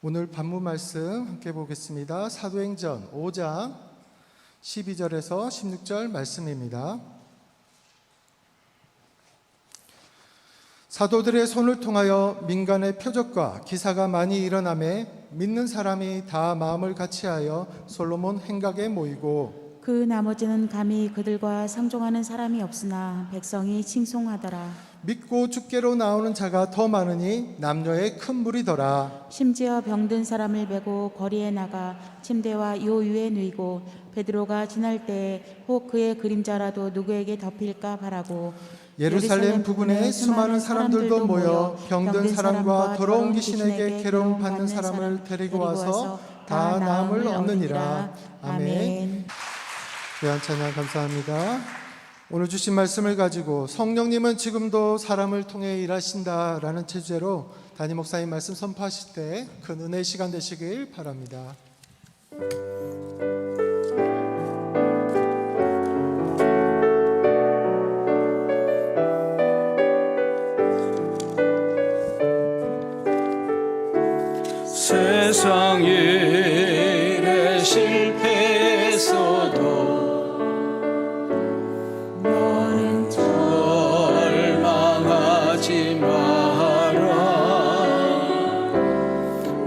오늘 반문 말씀 함께 보겠습니다. 사도행전 5장 12절에서 16절 말씀입니다. 사도들의 손을 통하여 민간의 표적과 기사가 많이 일어나매 믿는 사람이 다 마음을 같이하여 솔로몬 행각에 모이고 그 나머지는 감히 그들과 상종하는 사람이 없으나 백성이 칭송하더라. 믿고 주께로 나오는 자가 더 많으니 남녀의 큰 무리더라. 심지어 병든 사람을 메고 거리에 나가 침대와 요 위에 누이고 베드로가 지날 때에 혹 그의 그림자라도 누구에게 덮일까 바라고 예루살렘 부근에 수많은 사람들도 모여 병든 사람과 더러운 귀신에게 괴로움 받는 사람을 데리고 와서 다 나음을 얻느니라. 아멘. 귀한 찬양 감사합니다. 오늘 주신 말씀을 가지고 성령님은 지금도 사람을 통해 일하신다라는 주제로 담임 목사님 말씀 선포하실 때 큰 은혜의 시간 되시길 바랍니다. 세상 일에 실패했어도 너는 절망하지 마라.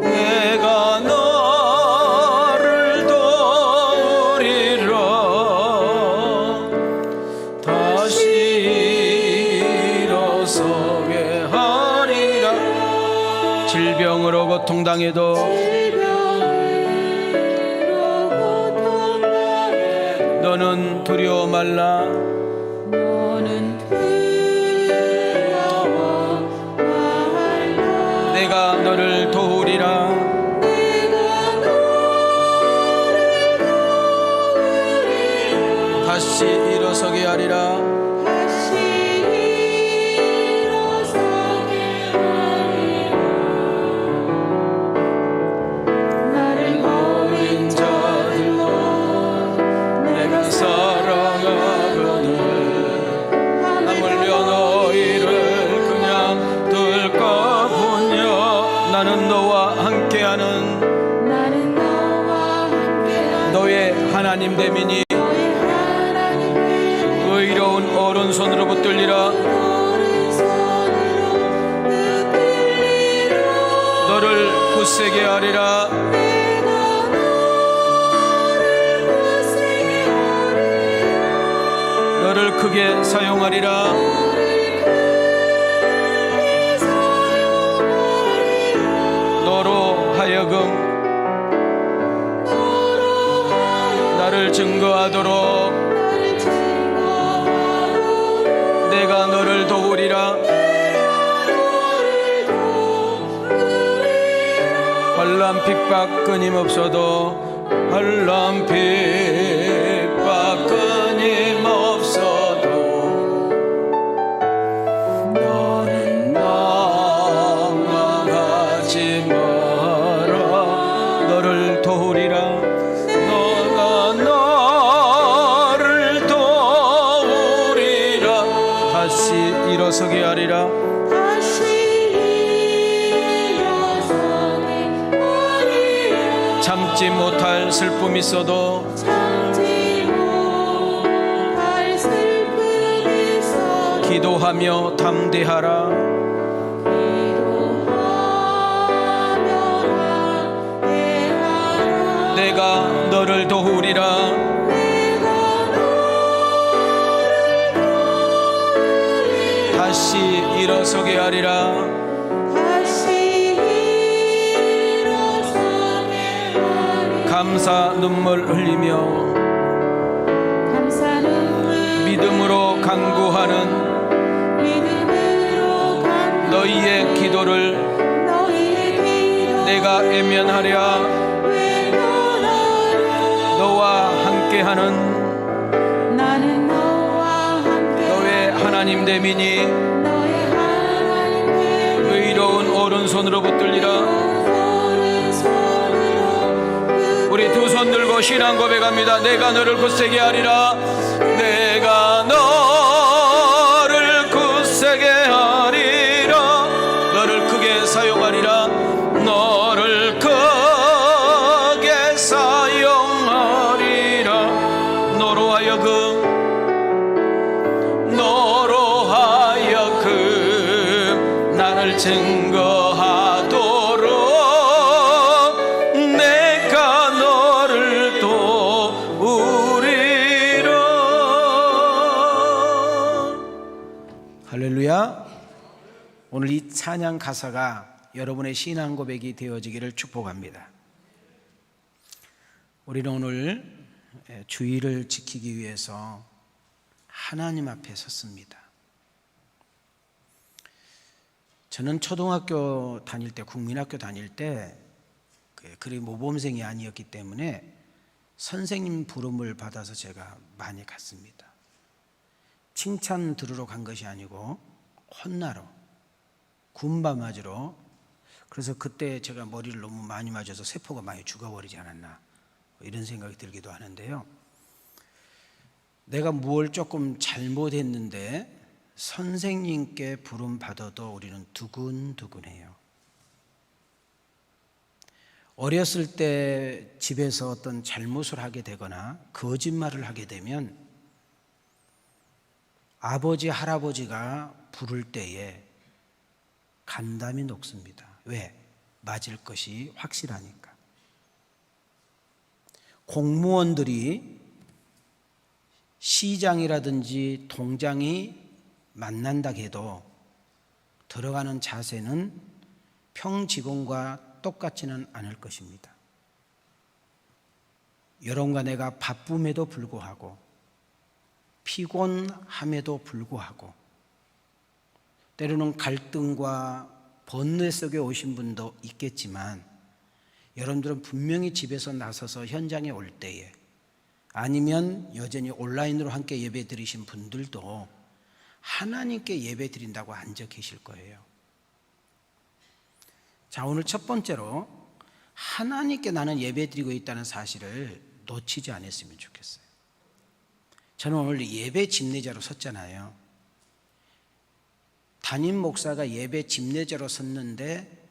내가 너를 도우리라. 다시 일어서게 하리라. 질병으로 고통당해도 너는 두려워 말라. 내가 너를 도우리라. 다시 일어서게 하리라. 나는 너와 함께하는 너의 하나님 됨이니 의로운 오른손으로 붙들리라. 너를 굳세게 하리라. 너를 크게 사용하리라. 너로 하여금 나를 증거하도록 내가 너를 도우리라. 환난 핍박 끊임없어도 환난 핍박 끊임없어도 너는 낙망하지 마라. 너를 도우리라. 너가 너를 도우리라. 다시 일어서게 하리라. 참지 못할 슬픔이 있어도 기도하며 담대하라. 내가 너를 도우리라. 다시 일어서게 하리라. 감사 눈물 흘리며 믿음으로 간구하는 너희의 기도를 내가 외면하랴. 너와 함께하는 너의 하나님 됨이니 의로운 오른손으로 붙들리라. 우리 두 손 들고 신앙 고백합니다. 내가 너를 굳세게 하리라. 내가 너를 굳세게 하리라. 너를 크게 사용하리라. 너를 크게 증거하도록 내가 너를 도우리라. 할렐루야. 오늘 이 찬양 가사가 여러분의 신앙 고백이 되어지기를 축복합니다. 우리는 오늘 주의를 지키기 위해서 하나님 앞에 섰습니다. 저는 초등학교 다닐 때, 국민학교 다닐 때 그리 모범생이 아니었기 때문에 선생님 부름을 받아서 제가 많이 갔습니다. 칭찬 들으러 간 것이 아니고 혼나러, 군바 맞으러. 그래서 그때 제가 머리를 너무 많이 맞아서 세포가 많이 죽어버리지 않았나, 이런 생각이 들기도 하는데요. 내가 뭘 조금 잘못했는데 선생님께 부름 받아도 우리는 두근두근해요. 어렸을 때 집에서 어떤 잘못을 하게 되거나 거짓말을 하게 되면 아버지, 할아버지가 부를 때에 간담이 녹습니다. 왜? 맞을 것이 확실하니까. 공무원들이 시장이라든지 동장이 만난다 해도 들어가는 자세는 평직원과 똑같지는 않을 것입니다. 여러분과 내가 바쁨에도 불구하고 피곤함에도 불구하고 때로는 갈등과 번뇌 속에 오신 분도 있겠지만 여러분들은 분명히 집에서 나서서 현장에 올 때에 아니면 여전히 온라인으로 함께 예배 드리신 분들도 하나님께 예배 드린다고 앉아 계실 거예요. 자, 오늘 첫 번째로 하나님께 나는 예배 드리고 있다는 사실을 놓치지 않았으면 좋겠어요. 저는 오늘 예배 집례자로 섰잖아요. 담임 목사가 예배 집례자로 섰는데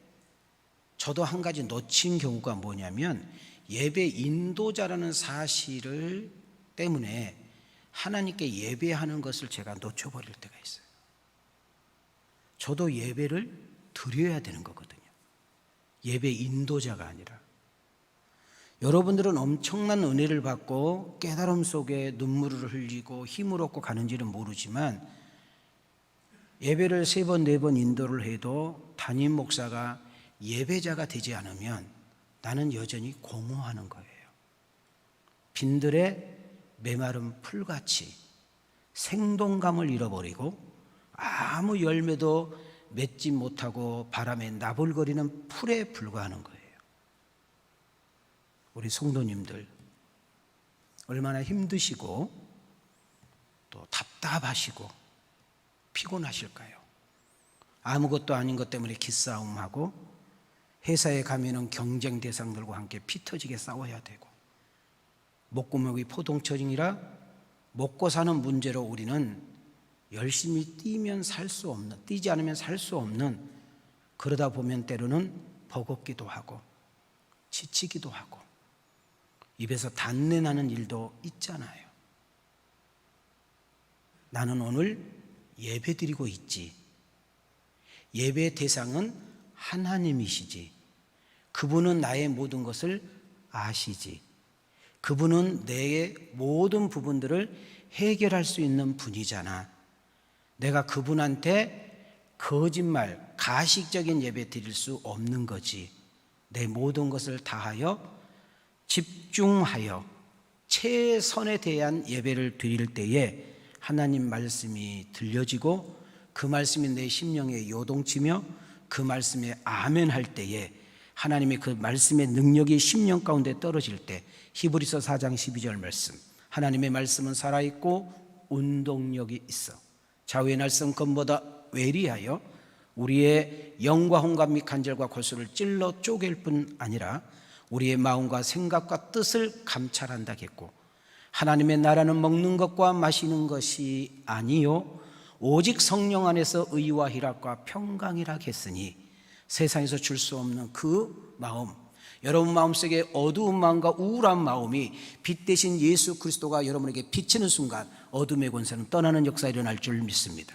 저도 한 가지 놓친 경우가 뭐냐면 예배 인도자라는 사실을 때문에 하나님께 예배하는 것을 제가 놓쳐버릴 때가 있어요. 저도 예배를 드려야 되는 거거든요. 예배 인도자가 아니라. 여러분들은 엄청난 은혜를 받고 깨달음 속에 눈물을 흘리고 힘을 얻고 가는지는 모르지만 예배를 3번, 4번 인도를 해도 담임 목사가 예배자가 되지 않으면 나는 여전히 공허하는 거예요. 빈들의 메마른 풀같이 생동감을 잃어버리고 아무 열매도 맺지 못하고 바람에 나불거리는 풀에 불과하는 거예요. 우리 성도님들 얼마나 힘드시고 또 답답하시고 피곤하실까요? 아무것도 아닌 것 때문에 기싸움하고 회사에 가면은 경쟁 대상들과 함께 피 터지게 싸워야 되고 목구멍이 포동처리라 먹고 사는 문제로 우리는 열심히 뛰면 살 수 없는, 뛰지 않으면 살 수 없는, 그러다 보면 때로는 버겁기도 하고 지치기도 하고 입에서 단내 나는 일도 있잖아요. 나는 오늘 예배 드리고 있지. 예배 대상은 하나님이시지. 그분은 나의 모든 것을 아시지. 그분은 내 모든 부분들을 해결할 수 있는 분이잖아. 내가 그분한테 거짓말, 가식적인 예배 드릴 수 없는 거지. 내 모든 것을 다하여 집중하여 최선에 대한 예배를 드릴 때에 하나님 말씀이 들려지고 그 말씀이 내 심령에 요동치며 그 말씀에 아멘 할 때에 하나님의 그 말씀의 능력이 심령 가운데 떨어질 때 히브리서 4장 12절 말씀, 하나님의 말씀은 살아있고 운동력이 있어 좌우의 날선 검보다 외리하여 우리의 영과 혼감 및 간절과 골수를 찔러 쪼갤 뿐 아니라 우리의 마음과 생각과 뜻을 감찰한다겠고 하나님의 나라는 먹는 것과 마시는 것이 아니요 오직 성령 안에서 의와 희락과 평강이라 했으니 세상에서 줄 수 없는 그 마음, 여러분 마음속에 어두운 마음과 우울한 마음이 빛 대신 예수 그리스도가 여러분에게 비치는 순간 어둠의 권세는 떠나는 역사가 일어날 줄 믿습니다.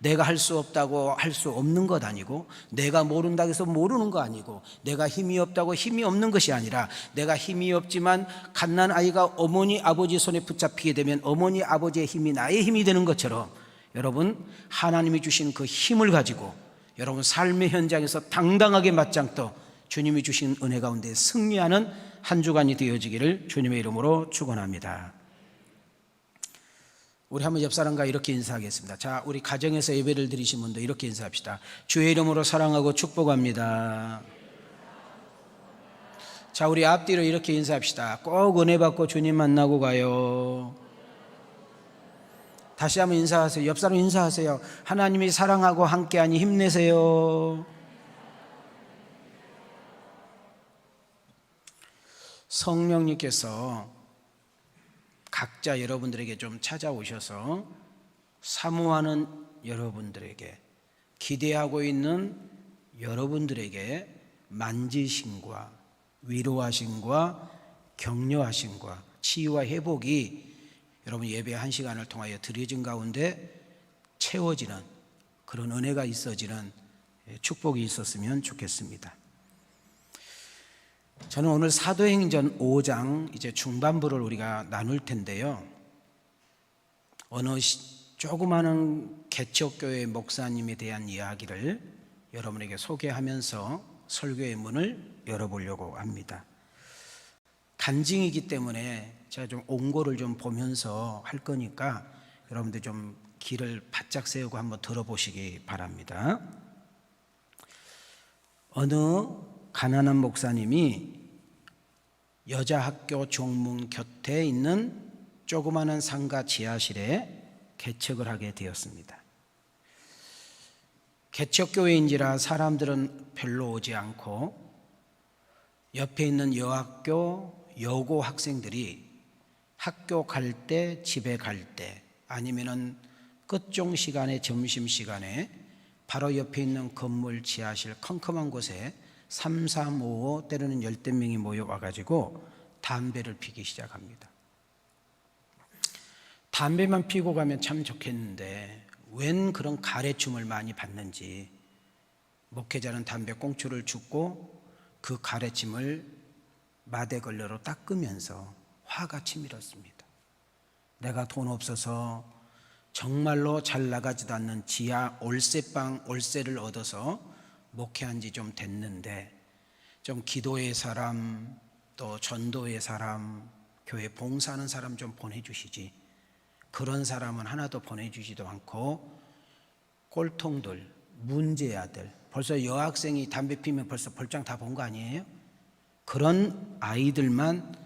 내가 할 수 없다고 할 수 없는 것 아니고, 내가 모른다고 해서 모르는 거 아니고, 내가 힘이 없다고 힘이 없는 것이 아니라, 내가 힘이 없지만 갓난 아이가 어머니 아버지 손에 붙잡히게 되면 어머니 아버지의 힘이 나의 힘이 되는 것처럼, 여러분 하나님이 주신 그 힘을 가지고 여러분 삶의 현장에서 당당하게 맞짱떠 주님이 주신 은혜 가운데 승리하는 한 주간이 되어지기를 주님의 이름으로 축원합니다. 우리 한번 옆 사람과 이렇게 인사하겠습니다. 자, 우리 가정에서 예배를 드리신 분도 이렇게 인사합시다. 주의 이름으로 사랑하고 축복합니다. 자, 우리 앞뒤로 이렇게 인사합시다. 꼭 은혜 받고 주님 만나고 가요. 다시 한번 인사하세요. 옆 사람 인사하세요. 하나님이 사랑하고 함께하니 힘내세요. 성령님께서 각자 여러분들에게 좀 찾아오셔서 사모하는 여러분들에게, 기대하고 있는 여러분들에게 만지심과 위로하심과 격려하심과 치유와 회복이 여러분 예배 한 시간을 통하여 드려진 가운데 채워지는 그런 은혜가 있어지는 축복이 있었으면 좋겠습니다. 저는 오늘 사도행전 5장 이제 중반부를 우리가 나눌 텐데요, 어느 조그마한 개척교회 목사님에 대한 이야기를 여러분에게 소개하면서 설교의 문을 열어보려고 합니다. 간증이기 때문에 제가 좀 온고를 좀 보면서 할 거니까 여러분들 좀 귀를 바짝 세우고 한번 들어보시기 바랍니다. 어느 가난한 목사님이 여자학교 종문 곁에 있는 조그마한 상가 지하실에 개척을 하게 되었습니다. 개척교회인지라 사람들은 별로 오지 않고 옆에 있는 여학교, 여고 학생들이 학교 갈 때, 집에 갈 때, 아니면은 끝종 시간에, 점심 시간에 바로 옆에 있는 건물 지하실 컴컴한 곳에 3, 3, 5, 5 때로는 10대 명이 모여와가지고 담배를 피기 시작합니다. 담배만 피고 가면 참 좋겠는데 웬 그런 가래춤을 많이 받는지 목회자는 담배 꽁초를 줍고 그 가래침을 마대걸레로 닦으면서 화가 치밀었습니다. 내가 돈 없어서 정말로 잘 나가지도 않는 지하 올세방 올세를 얻어서 목회한 지 좀 됐는데 좀 기도의 사람, 또 전도의 사람, 교회 봉사하는 사람 좀 보내주시지, 그런 사람은 하나도 보내주지도 않고 꼴통들, 문제아들, 벌써 여학생이 담배 피면 벌써 벌장 다 본 거 아니에요? 그런 아이들만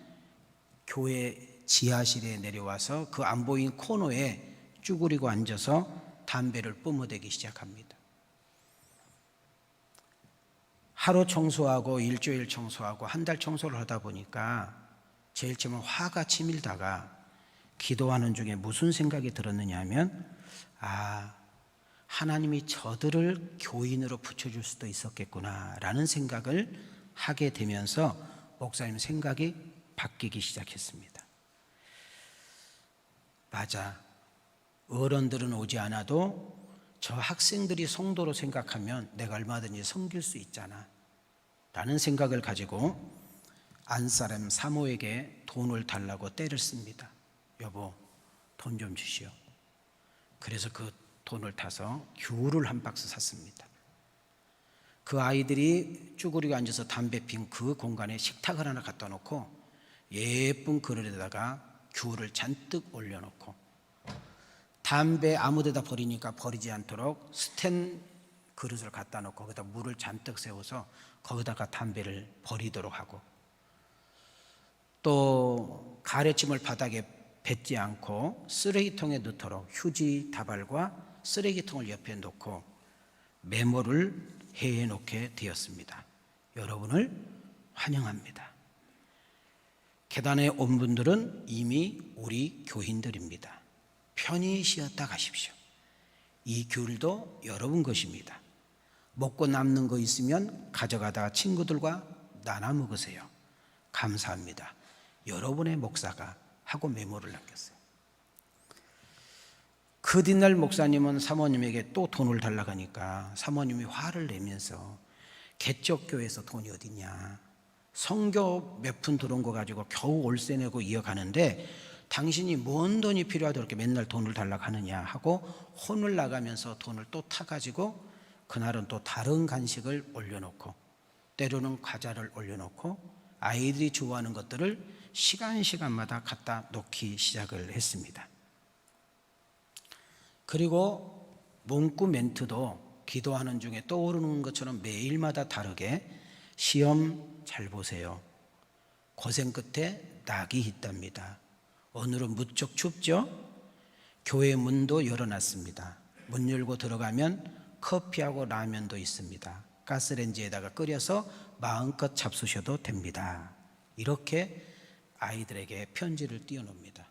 교회 지하실에 내려와서 그 안 보인 코너에 쭈그리고 앉아서 담배를 뿜어대기 시작합니다. 하루 청소하고 일주일 청소하고 한 달 청소를 하다 보니까 제일 처음 화가 치밀다가 기도하는 중에 무슨 생각이 들었느냐 하면, 하나님이 저들을 교인으로 붙여줄 수도 있었겠구나 라는 생각을 하게 되면서 목사님 생각이 바뀌기 시작했습니다. 맞아, 어른들은 오지 않아도 저 학생들이 성도로 생각하면 내가 얼마든지 섬길 수 있잖아 라는 생각을 가지고 안사람 사모에게 돈을 달라고 떼를 씁니다. 여보, 돈 좀 주시오. 그래서 그 돈을 타서 귤을 한 박스 샀습니다. 그 아이들이 쭈그리고 앉아서 담배 핀 그 공간에 식탁을 하나 갖다 놓고 예쁜 그릇에다가 귤을 잔뜩 올려놓고, 담배 아무 데다 버리니까 버리지 않도록 스텐 그릇을 갖다 놓고 거기다 물을 잔뜩 세워서 거기다가 담배를 버리도록 하고, 또 가래침을 바닥에 뱉지 않고 쓰레기통에 넣도록 휴지 다발과 쓰레기통을 옆에 놓고 메모를 해놓게 되었습니다. 여러분을 환영합니다. 계단에 온 분들은 이미 우리 교인들입니다. 편히 쉬었다 가십시오. 이 귤도 여러분 것입니다. 먹고 남는 거 있으면 가져가다가 친구들과 나눠 먹으세요. 감사합니다. 여러분의 목사가 하고 메모를 남겼어요. 그 뒷날 목사님은 사모님에게 또 돈을 달라고 하니까 사모님이 화를 내면서 개척교회에서 돈이 어딨냐, 성교 몇 푼 들어온 거 가지고 겨우 월세 내고 이어가는데 당신이 뭔 돈이 필요하다고 이렇게 맨날 돈을 달라고 하느냐 하고 혼을 나가면서 돈을 또 타가지고 그날은 또 다른 간식을 올려놓고 때로는 과자를 올려놓고 아이들이 좋아하는 것들을 시간마다 갖다 놓기 시작을 했습니다. 그리고 문구 멘트도 기도하는 중에 떠오르는 것처럼 매일마다 다르게 시험 잘 보세요. 고생 끝에 낙이 있답니다. 오늘은 무척 춥죠? 교회 문도 열어놨습니다. 문 열고 들어가면 커피하고 라면도 있습니다. 가스레인지에다가 끓여서 마음껏 잡수셔도 됩니다. 이렇게 아이들에게 편지를 띄워놓습니다.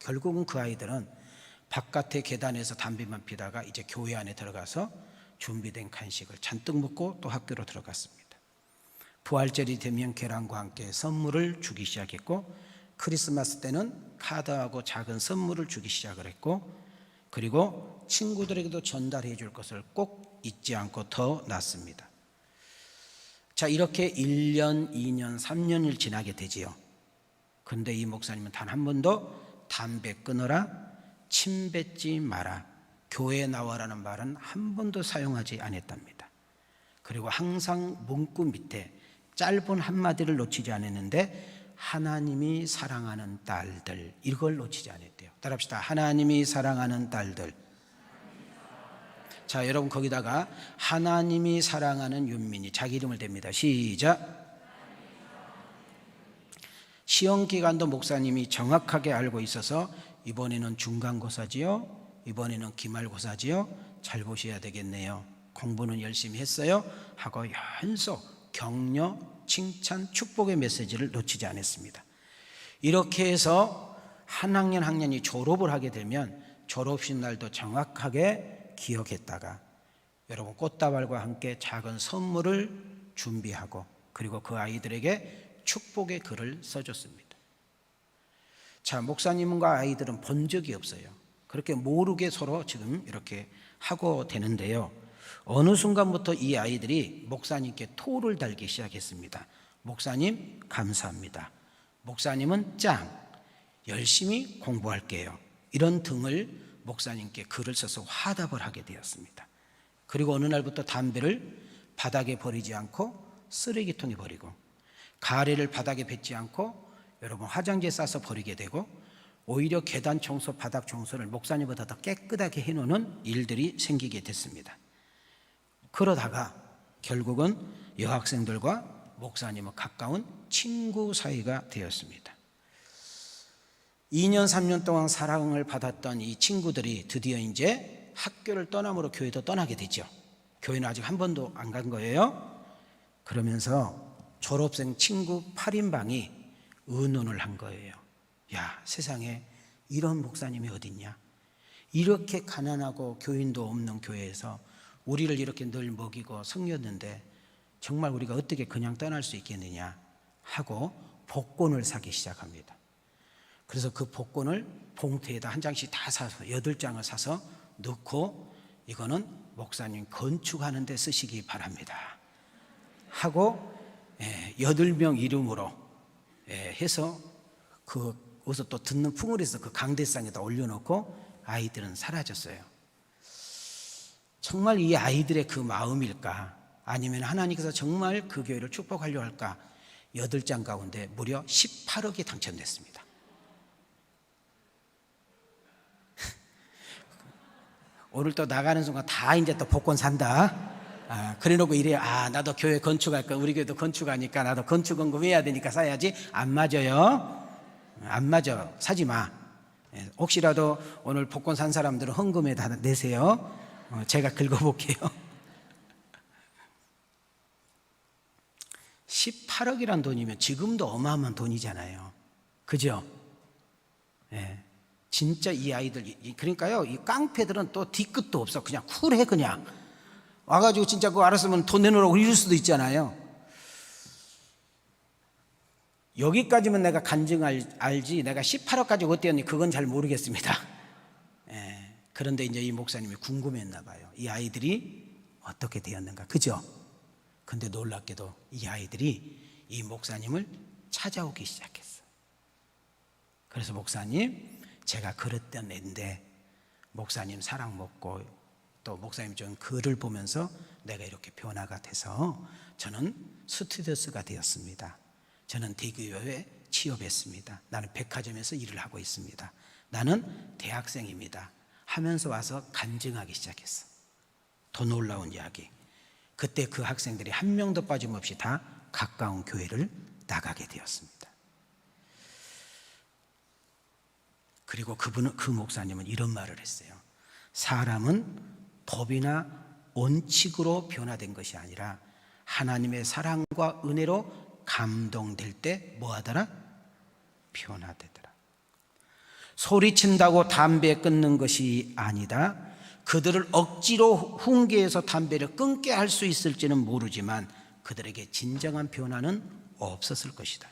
결국은 그 아이들은 바깥의 계단에서 담배만 피다가 이제 교회 안에 들어가서 준비된 간식을 잔뜩 먹고 또 학교로 들어갔습니다. 부활절이 되면 계란과 함께 선물을 주기 시작했고 크리스마스 때는 카드하고 작은 선물을 주기 시작을 했고 그리고 친구들에게도 전달해 줄 것을 꼭 잊지 않고 더 놨습니다. 자, 이렇게 1년, 2년, 3년을 지나게 되지요. 그런데 이 목사님은 단 한 번도 담배 끊어라, 침 뱉지 마라, 교회에 나와라는 말은 한 번도 사용하지 않았답니다. 그리고 항상 문구 밑에 짧은 한마디를 놓치지 않았는데 하나님이 사랑하는 딸들, 이걸 놓치지 않았대요. 따라합시다. 하나님이 사랑하는 딸들. 자, 여러분 거기다가 하나님이 사랑하는 윤민이 자기 이름을 댑니다. 시작. 시험 기간도 목사님이 정확하게 알고 있어서 이번에는 중간고사지요, 이번에는 기말고사지요, 잘 보셔야 되겠네요. 공부는 열심히 했어요 하고 연속 격려, 칭찬, 축복의 메시지를 놓치지 않았습니다. 이렇게 해서 한 학년이 졸업을 하게 되면 졸업식 날도 정확하게 기억했다가 여러분 꽃다발과 함께 작은 선물을 준비하고 그리고 그 아이들에게 축복의 글을 써줬습니다. 자, 목사님과 아이들은 본 적이 없어요. 그렇게 모르게 서로 지금 이렇게 하고 되는데요. 어느 순간부터 이 아이들이 목사님께 토를 달기 시작했습니다. 목사님 감사합니다. 목사님은 짱, 열심히 공부할게요. 이런 등을 목사님께 글을 써서 화답을 하게 되었습니다. 그리고 어느 날부터 담배를 바닥에 버리지 않고 쓰레기통에 버리고 가래를 바닥에 뱉지 않고 여러분 화장지에 싸서 버리게 되고 오히려 계단 청소, 바닥 청소를 목사님보다 더 깨끗하게 해놓는 일들이 생기게 됐습니다. 그러다가 결국은 여학생들과 목사님은 가까운 친구 사이가 되었습니다. 2년 3년 동안 사랑을 받았던 이 친구들이 드디어 이제 학교를 떠남으로 교회도 떠나게 되죠. 교회는 아직 한 번도 안 간 거예요. 그러면서 졸업생 친구 8인방이 의논을 한 거예요. 야, 세상에 이런 목사님이 어딨냐? 이렇게 가난하고 교인도 없는 교회에서 우리를 이렇게 늘 먹이고 섬겼는데 정말 우리가 어떻게 그냥 떠날 수 있겠느냐 하고 복권을 사기 시작합니다. 그래서 그 복권을 봉투에다 한 장씩 다 사서 8장을 사서 넣고 이거는 목사님 건축하는 데 쓰시기 바랍니다 하고 8명 이름으로 해서 거기서 또 듣는 풍을 해서 그 강대상에다 올려놓고 아이들은 사라졌어요. 정말 이 아이들의 그 마음일까? 아니면 하나님께서 정말 그 교회를 축복하려 할까? 8장 가운데 무려 18억이 당첨됐습니다. 오늘 또 나가는 순간 다 이제 또 복권 산다. 그래 놓고 이래요. 나도 교회 건축할 거, 우리 교회도 건축하니까 나도 건축원금 해야 되니까 사야지. 안 맞아요. 안 맞아. 사지 마. 혹시라도 오늘 복권 산 사람들은 헌금에 다 내세요. 제가 긁어볼게요. 18억이란 돈이면 지금도 어마어마한 돈이잖아요. 그죠? 진짜 이 아이들, 그러니까요, 이 깡패들은 또 뒤끝도 없어. 그냥 쿨해, 그냥. 와가지고 진짜 그거 알았으면 돈 내놓으라고 이럴 수도 있잖아요. 여기까지만 내가 간증 알지, 내가 18억까지 어땠니? 그건 잘 모르겠습니다. 그런데 이제 이 목사님이 궁금했나 봐요. 이 아이들이 어떻게 되었는가, 그죠? 근데 놀랍게도 이 아이들이 이 목사님을 찾아오기 시작했어. 그래서 목사님, 제가 그랬던 애인데 목사님 사랑 먹고 또 목사님 좀 글을 보면서 내가 이렇게 변화가 돼서 저는 스튜디오스가 되었습니다. 저는 대기업에 취업했습니다. 나는 백화점에서 일을 하고 있습니다. 나는 대학생입니다. 하면서 와서 간증하기 시작했어. 더 놀라운 이야기. 그때 그 학생들이 한 명도 빠짐없이 다 가까운 교회를 나가게 되었습니다. 그리고 그 목사님은 이런 말을 했어요. 사람은 법이나 원칙으로 변화된 것이 아니라 하나님의 사랑과 은혜로 감동될 때 뭐하더라? 변화되더라. 소리친다고 담배 끊는 것이 아니다. 그들을 억지로 훈계해서 담배를 끊게 할 수 있을지는 모르지만 그들에게 진정한 변화는 없었을 것이다.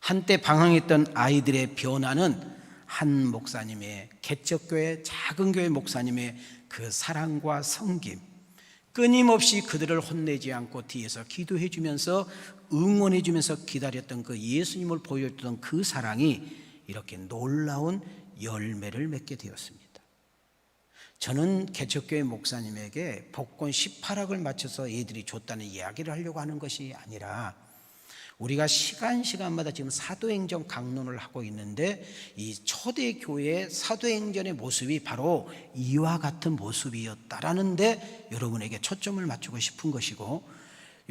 한때 방황했던 아이들의 변화는 한 목사님의, 개척교회 작은 교회 목사님의 그 사랑과 섬김, 끊임없이 그들을 혼내지 않고 뒤에서 기도해 주면서 응원해 주면서 기다렸던 그 예수님을 보여줬던 그 사랑이 이렇게 놀라운 열매를 맺게 되었습니다. 저는 개척교회 목사님에게 복권 18억을 맞춰서 애들이 줬다는 이야기를 하려고 하는 것이 아니라, 우리가 시간마다 지금 사도행전 강론을 하고 있는데 이 초대교회의 사도행전의 모습이 바로 이와 같은 모습이었다라는 데 여러분에게 초점을 맞추고 싶은 것이고,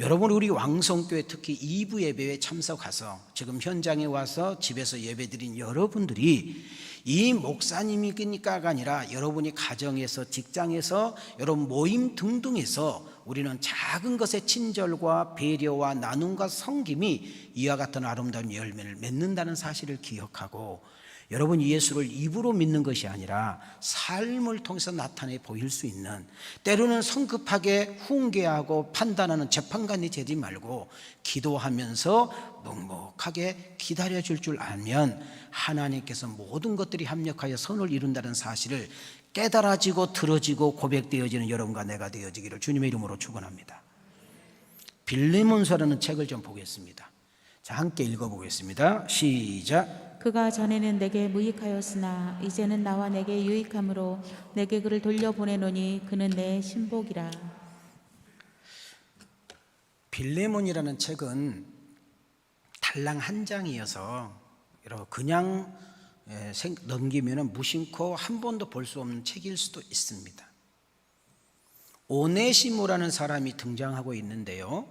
여러분 우리 왕성교회 특히 2부 예배에 참석해서 지금 현장에 와서 집에서 예배드린 여러분들이 이 목사님이니까가 아니라 여러분이 가정에서, 직장에서, 여러분 모임 등등에서 우리는 작은 것의 친절과 배려와 나눔과 섬김이 이와 같은 아름다운 열매를 맺는다는 사실을 기억하고, 여러분 예수를 입으로 믿는 것이 아니라 삶을 통해서 나타내 보일 수 있는, 때로는 성급하게 훈계하고 판단하는 재판관이 되지 말고 기도하면서 묵묵하게 기다려줄 줄 알면 하나님께서 모든 것들이 합력하여 선을 이룬다는 사실을 깨달아지고 들어지고 고백되어지는 여러분과 내가 되어지기를 주님의 이름으로 축원합니다. 빌레몬서라는 책을 좀 보겠습니다. 자, 함께 읽어보겠습니다. 시작. 그가 전에는 내게 무익하였으나 이제는 나와 내게 유익함으로 내게 그를 돌려보내노니 그는 내 신복이라. 빌레몬이라는 책은 달랑 한 장이어서 그냥 넘기면 무심코 한 번도 볼 수 없는 책일 수도 있습니다. 오네시모라는 사람이 등장하고 있는데요,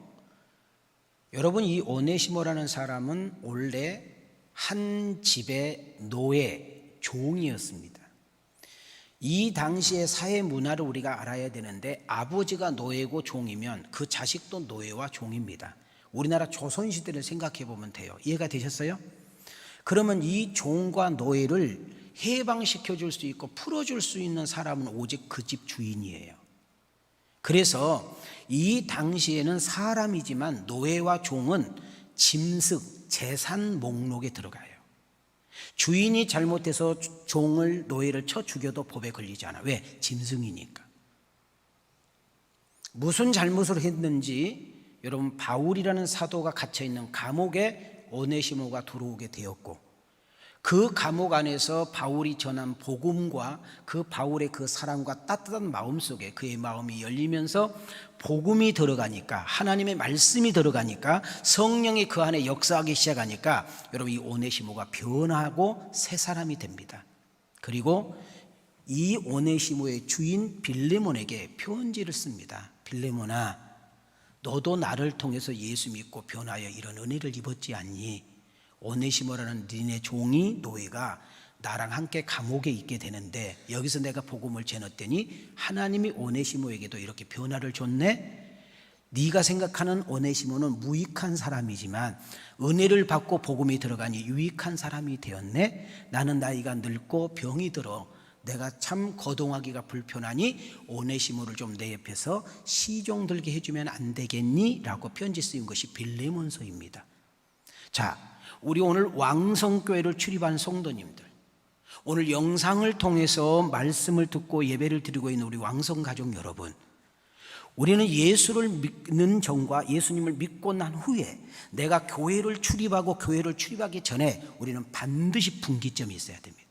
여러분 이 오네시모라는 사람은 원래 한 집의 노예, 종이었습니다. 이 당시의 사회 문화를 우리가 알아야 되는데, 아버지가 노예고 종이면 그 자식도 노예와 종입니다. 우리나라 조선시대를 생각해 보면 돼요. 이해가 되셨어요? 그러면 이 종과 노예를 해방시켜 줄 수 있고 풀어줄 수 있는 사람은 오직 그 집 주인이에요. 그래서 이 당시에는 사람이지만 노예와 종은 짐승, 재산 목록에 들어가요. 주인이 잘못해서 종을, 노예를 쳐 죽여도 법에 걸리지 않아. 왜? 짐승이니까. 무슨 잘못을 했는지 여러분, 바울이라는 사도가 갇혀있는 감옥에 오네시모가 들어오게 되었고, 그 감옥 안에서 바울이 전한 복음과 그 바울의 그 사랑과 따뜻한 마음 속에 그의 마음이 열리면서 복음이 들어가니까, 하나님의 말씀이 들어가니까, 성령이 그 안에 역사하기 시작하니까 여러분 이 오네시모가 변하고 새 사람이 됩니다. 그리고 이 오네시모의 주인 빌레몬에게 편지를 씁니다. 빌레몬아, 너도 나를 통해서 예수 믿고 변하여 이런 은혜를 입었지 않니? 오네시모라는 니네 종이, 노예가 나랑 함께 감옥에 있게 되는데 여기서 내가 복음을 전했더니 하나님이 오네시모에게도 이렇게 변화를 줬네? 네가 생각하는 오네시모는 무익한 사람이지만 은혜를 받고 복음이 들어가니 유익한 사람이 되었네? 나는 나이가 늙고 병이 들어 내가 참 거동하기가 불편하니 오네시모를 좀 내 옆에서 시종 들게 해주면 안 되겠니? 라고 편지 쓰인 것이 빌레몬서입니다. 자, 우리 오늘 왕성교회를 출입한 성도님들, 오늘 영상을 통해서 말씀을 듣고 예배를 드리고 있는 우리 왕성 가족 여러분, 우리는 예수를 믿는 전과 예수님을 믿고 난 후에 내가 교회를 출입하고 교회를 출입하기 전에 우리는 반드시 분기점이 있어야 됩니다.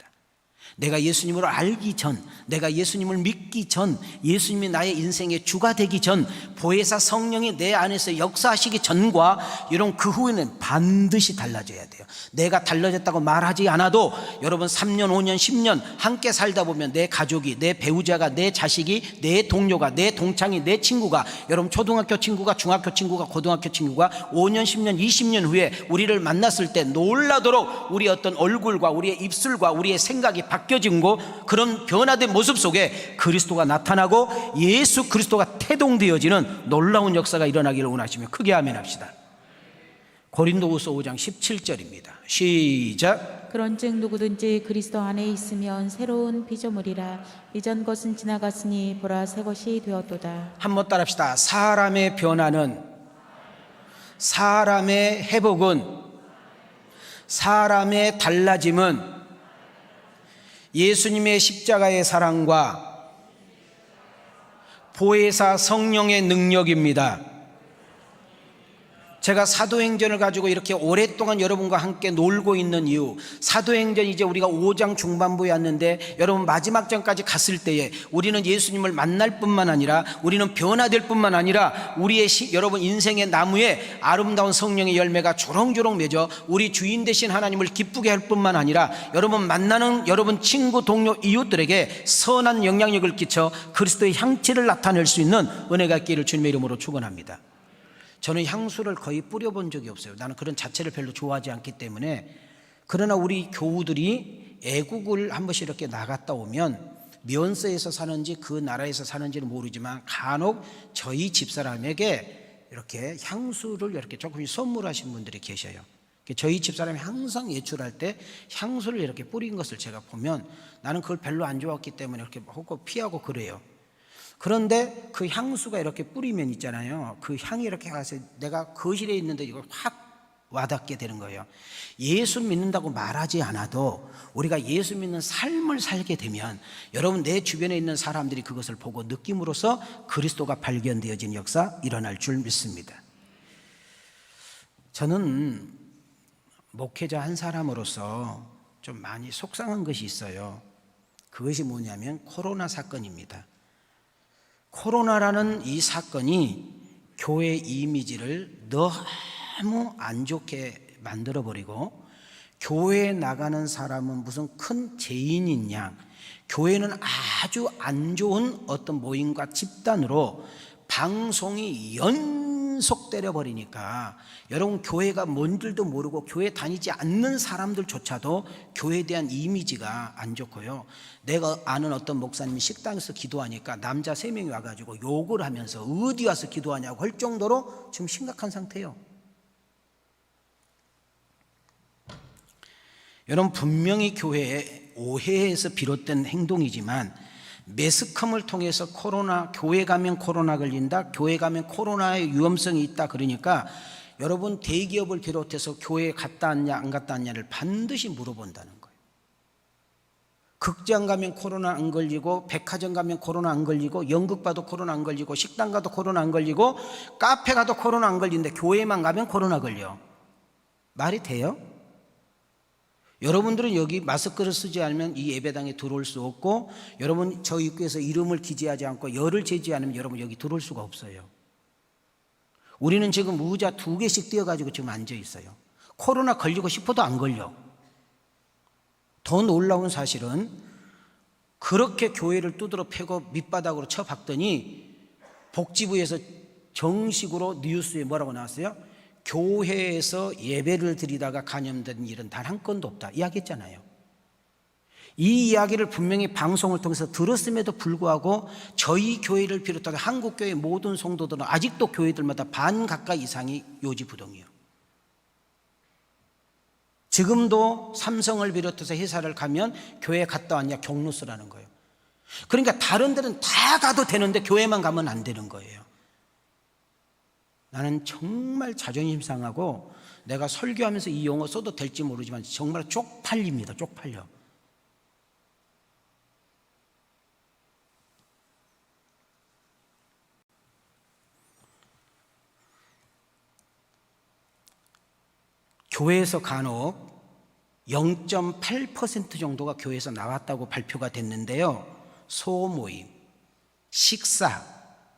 내가 예수님을 알기 전, 내가 예수님을 믿기 전, 예수님이 나의 인생의 주가 되기 전, 보혜사 성령이 내 안에서 역사하시기 전과 여러분 그 후에는 반드시 달라져야 돼요. 내가 달라졌다고 말하지 않아도 여러분 3년, 5년, 10년 함께 살다 보면 내 가족이, 내 배우자가, 내 자식이, 내 동료가, 내 동창이, 내 친구가, 여러분 초등학교 친구가, 중학교 친구가, 고등학교 친구가 5년, 10년, 20년 후에 우리를 만났을 때 놀라도록 우리 어떤 얼굴과 우리의 입술과 우리의 생각이 바뀌어진 거, 그런 변화된 모습 속에 그리스도가 나타나고 예수 그리스도가 태동되어지는 놀라운 역사가 일어나기를 원하시며 크게 아멘 합시다. 고린도후서 5장 17절입니다. 시작. 그런즉 누구든지 그리스도 안에 있으면 새로운 피조물이라. 이전 것은 지나갔으니 보라 새 것이 되었도다. 한번 따라합시다. 사람의 변화는, 사람의 회복은, 사람의 달라짐은 예수님의 십자가의 사랑과 보혜사 성령의 능력입니다. 제가 사도행전을 가지고 이렇게 오랫동안 여러분과 함께 놀고 있는 이유, 사도행전 이제 우리가 5장 중반부에 왔는데 여러분 마지막 장까지 갔을 때에 우리는 예수님을 만날 뿐만 아니라 우리는 변화될 뿐만 아니라 우리의 여러분 인생의 나무에 아름다운 성령의 열매가 조롱조롱 맺어 우리 주인 되신 하나님을 기쁘게 할 뿐만 아니라 여러분 만나는 여러분 친구, 동료, 이웃들에게 선한 영향력을 끼쳐 그리스도의 향취를 나타낼 수 있는 은혜가 있기를 주님의 이름으로 축원합니다. 저는 향수를 거의 뿌려본 적이 없어요. 나는 그런 자체를 별로 좋아하지 않기 때문에. 그러나 우리 교우들이 애국을 한 번씩 이렇게 나갔다 오면 면세에서 사는지 그 나라에서 사는지는 모르지만 간혹 저희 집사람에게 이렇게 향수를 이렇게 조금씩 선물하신 분들이 계셔요. 저희 집사람이 항상 외출할 때 향수를 이렇게 뿌린 것을 제가 보면 나는 그걸 별로 안 좋아했기 때문에 이렇게 피하고 그래요. 그런데 그 향수가 이렇게 뿌리면 있잖아요. 그 향이 이렇게 가서 내가 거실에 있는데 이걸 확 와닿게 되는 거예요. 예수 믿는다고 말하지 않아도 우리가 예수 믿는 삶을 살게 되면 여러분 내 주변에 있는 사람들이 그것을 보고 느낌으로써 그리스도가 발견되어진 역사 일어날 줄 믿습니다. 저는 목회자 한 사람으로서 좀 많이 속상한 것이 있어요. 그것이 뭐냐면 코로나 사건입니다. 코로나라는 이 사건이 교회 이미지를 너무 안 좋게 만들어버리고 교회에 나가는 사람은 무슨 큰 죄인인 양, 교회는 아주 안 좋은 어떤 모임과 집단으로 방송이 연속 때려버리니까 여러분 교회가 뭔지도 모르고 교회 다니지 않는 사람들조차도 교회에 대한 이미지가 안 좋고요. 내가 아는 어떤 목사님이 식당에서 기도하니까 남자 3명이 와가지고 욕을 하면서 어디 와서 기도하냐고 할 정도로 지금 심각한 상태예요. 여러분 분명히 교회에 오해에서 비롯된 행동이지만 매스컴을 통해서 코로나, 교회 가면 코로나 걸린다, 교회 가면 코로나의 위험성이 있다 그러니까 여러분 대기업을 비롯해서 교회에 갔다 왔냐 안 갔다 왔냐를 반드시 물어본다는 거예요. 극장 가면 코로나 안 걸리고 백화점 가면 코로나 안 걸리고 연극 봐도 코로나 안 걸리고 식당 가도 코로나 안 걸리고 카페 가도 코로나 안 걸리는데 교회만 가면 코로나 걸려. 말이 돼요? 여러분들은 여기 마스크를 쓰지 않으면 이 예배당에 들어올 수 없고 여러분 저 입구에서 이름을 기재하지 않고 열을 재지 않으면 여러분 여기 들어올 수가 없어요. 우리는 지금 의자 2개씩 띄어가지고 지금 앉아 있어요. 코로나 걸리고 싶어도 안 걸려. 더 놀라운 사실은 그렇게 교회를 두드러 패고 밑바닥으로 쳐박더니 복지부에서 정식으로 뉴스에 뭐라고 나왔어요? 교회에서 예배를 드리다가 감염된 일은 단 한 건도 없다 이야기했잖아요. 이 이야기를 분명히 방송을 통해서 들었음에도 불구하고 저희 교회를 비롯해서 한국교회 모든 성도들은 아직도 교회들마다 반 가까이 이상이 요지부동이에요. 지금도 삼성을 비롯해서 회사를 가면 교회 갔다 왔냐 경로 쓰라는 거예요. 그러니까 다른 데는 다 가도 되는데 교회만 가면 안 되는 거예요. 나는 정말 자존심 상하고 내가 설교하면서 이 용어 써도 될지 모르지만 정말 쪽팔립니다. 쪽팔려. 교회에서 간혹 0.8% 정도가 교회에서 나왔다고 발표가 됐는데요. 소모임, 식사,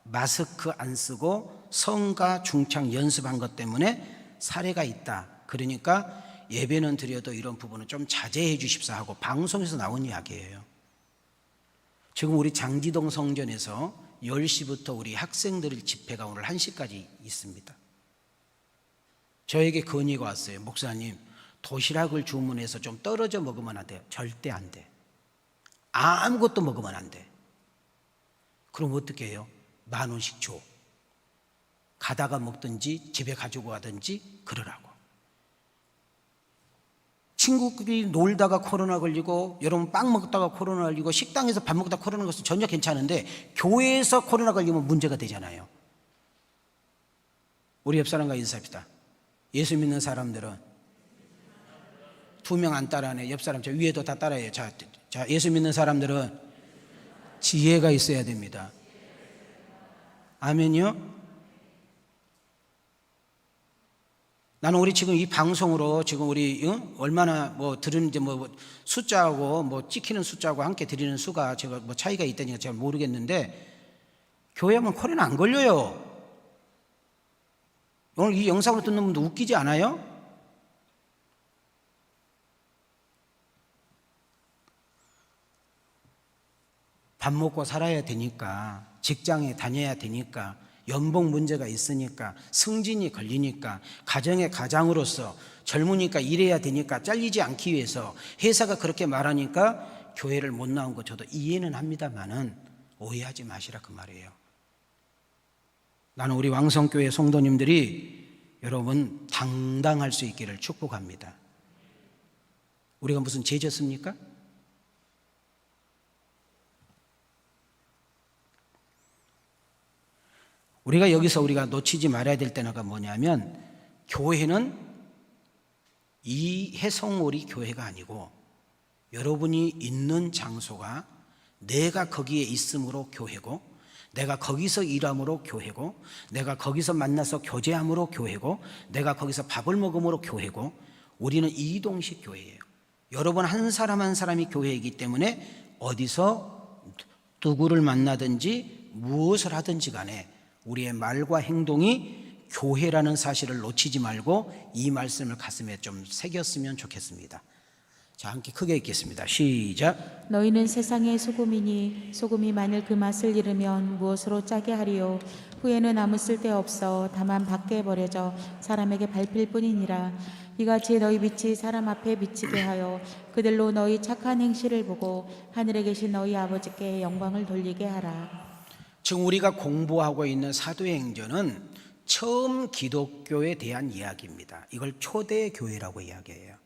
마스크 안 쓰고 성가 중창 연습한 것 때문에 사례가 있다. 그러니까 예배는 드려도 이런 부분은 좀 자제해 주십사 하고 방송에서 나온 이야기예요. 지금 우리 장지동 성전에서 10시부터 우리 학생들 집회가 오늘 1시까지 있습니다. 저에게 건의가 왔어요. 목사님, 도시락을 주문해서 좀 떨어져 먹으면 안 돼요? 절대 안 돼. 아무것도 먹으면 안 돼. 그럼 어떻게 해요? 10,000원씩 줘. 가다가 먹든지 집에 가지고 가든지 그러라고. 친구끼리 놀다가 코로나 걸리고, 여러분 빵 먹다가 코로나 걸리고, 식당에서 밥 먹다 코로나 걸려서 전혀 괜찮은데 교회에서 코로나 걸리면 문제가 되잖아요. 우리 옆 사람과 인사합시다. 예수 믿는 사람들은 2명 안 따라하네. 옆 사람 저 위에도 다 따라해요. 자, 예수 믿는 사람들은 지혜가 있어야 됩니다. 아멘이요? 나는 우리 지금 이 방송으로 지금 우리 얼마나 뭐 들은지 뭐 숫자하고 뭐 찍히는 숫자하고 함께 드리는 수가 제가 뭐 차이가 있다니까 잘 모르겠는데, 교회 하면 코로나 안 걸려요. 오늘 이 영상으로 듣는 분도 웃기지 않아요? 밥 먹고 살아야 되니까, 직장에 다녀야 되니까, 연봉 문제가 있으니까, 승진이 걸리니까, 가정의 가장으로서 젊으니까 일해야 되니까 잘리지 않기 위해서 회사가 그렇게 말하니까 교회를 못 나온 거 저도 이해는 합니다만은 오해하지 마시라 그 말이에요. 나는 우리 왕성교회 성도님들이 여러분 당당할 수 있기를 축복합니다. 우리가 무슨 죄졌습니까? 우리가 여기서 우리가 놓치지 말아야 될 때가 뭐냐면, 교회는 이 해성월이 교회가 아니고 여러분이 있는 장소가 내가 거기에 있음으로 교회고, 내가 거기서 일함으로 교회고, 내가 거기서 만나서 교제함으로 교회고, 내가 거기서 밥을 먹음으로 교회고, 우리는 이동식 교회예요. 여러분 한 사람 한 사람이 교회이기 때문에 어디서 누구를 만나든지 무엇을 하든지 간에 우리의 말과 행동이 교회라는 사실을 놓치지 말고 이 말씀을 가슴에 좀 새겼으면 좋겠습니다. 자, 함께 크게 읽겠습니다. 시작. 너희는 세상의 소금이니 소금이 만일 그 맛을 잃으면 무엇으로 짜게 하리요? 후에는 아무 쓸데없어 다만 밖에 버려져 사람에게 밟힐 뿐이니라. 이같이 너희 빛이 사람 앞에 비치게 하여 그들로 너희 착한 행실을 보고 하늘에 계신 너희 아버지께 영광을 돌리게 하라. 지금 우리가 공부하고 있는 사도행전은 처음 기독교에 대한 이야기입니다. 이걸 초대교회라고 이야기해요.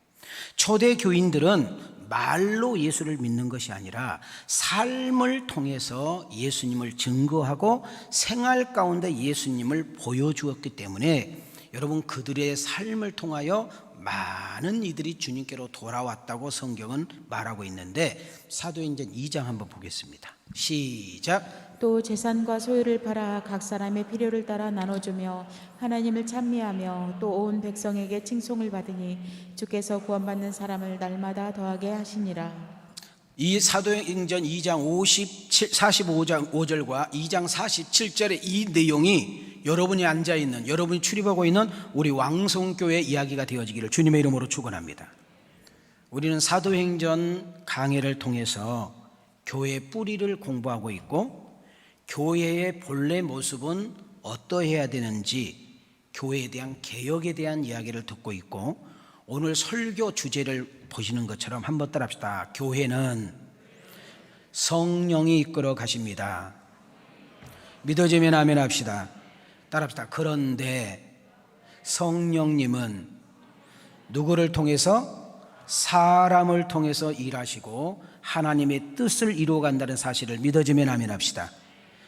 초대교인들은 말로 예수를 믿는 것이 아니라 삶을 통해서 예수님을 증거하고 생활 가운데 예수님을 보여주었기 때문에 여러분 그들의 삶을 통하여 많은 이들이 주님께로 돌아왔다고 성경은 말하고 있는데, 사도행전 2장 한번 보겠습니다. 시작. 또 재산과 소유를 팔아 각 사람의 필요를 따라 나눠주며 하나님을 찬미하며 또 온 백성에게 칭송을 받으니 주께서 구원받는 사람을 날마다 더하게 하시니라. 이 사도행전 2장 45장 5절과 2장 47절의 이 내용이 여러분이 앉아있는, 여러분이 출입하고 있는 우리 왕성교회 이야기가 되어지기를 주님의 이름으로 축원합니다. 우리는 사도행전 강해를 통해서 교회의 뿌리를 공부하고 있고, 교회의 본래 모습은 어떠해야 되는지 교회에 대한 개혁에 대한 이야기를 듣고 있고, 오늘 설교 주제를 보시는 것처럼 한번 따라합시다. 교회는 성령이 이끌어 가십니다. 믿어지면 아멘 합시다. 따라합시다. 그런데 성령님은 누구를 통해서? 사람을 통해서 일하시고 하나님의 뜻을 이루어간다는 사실을 믿어지면 아멘 합시다.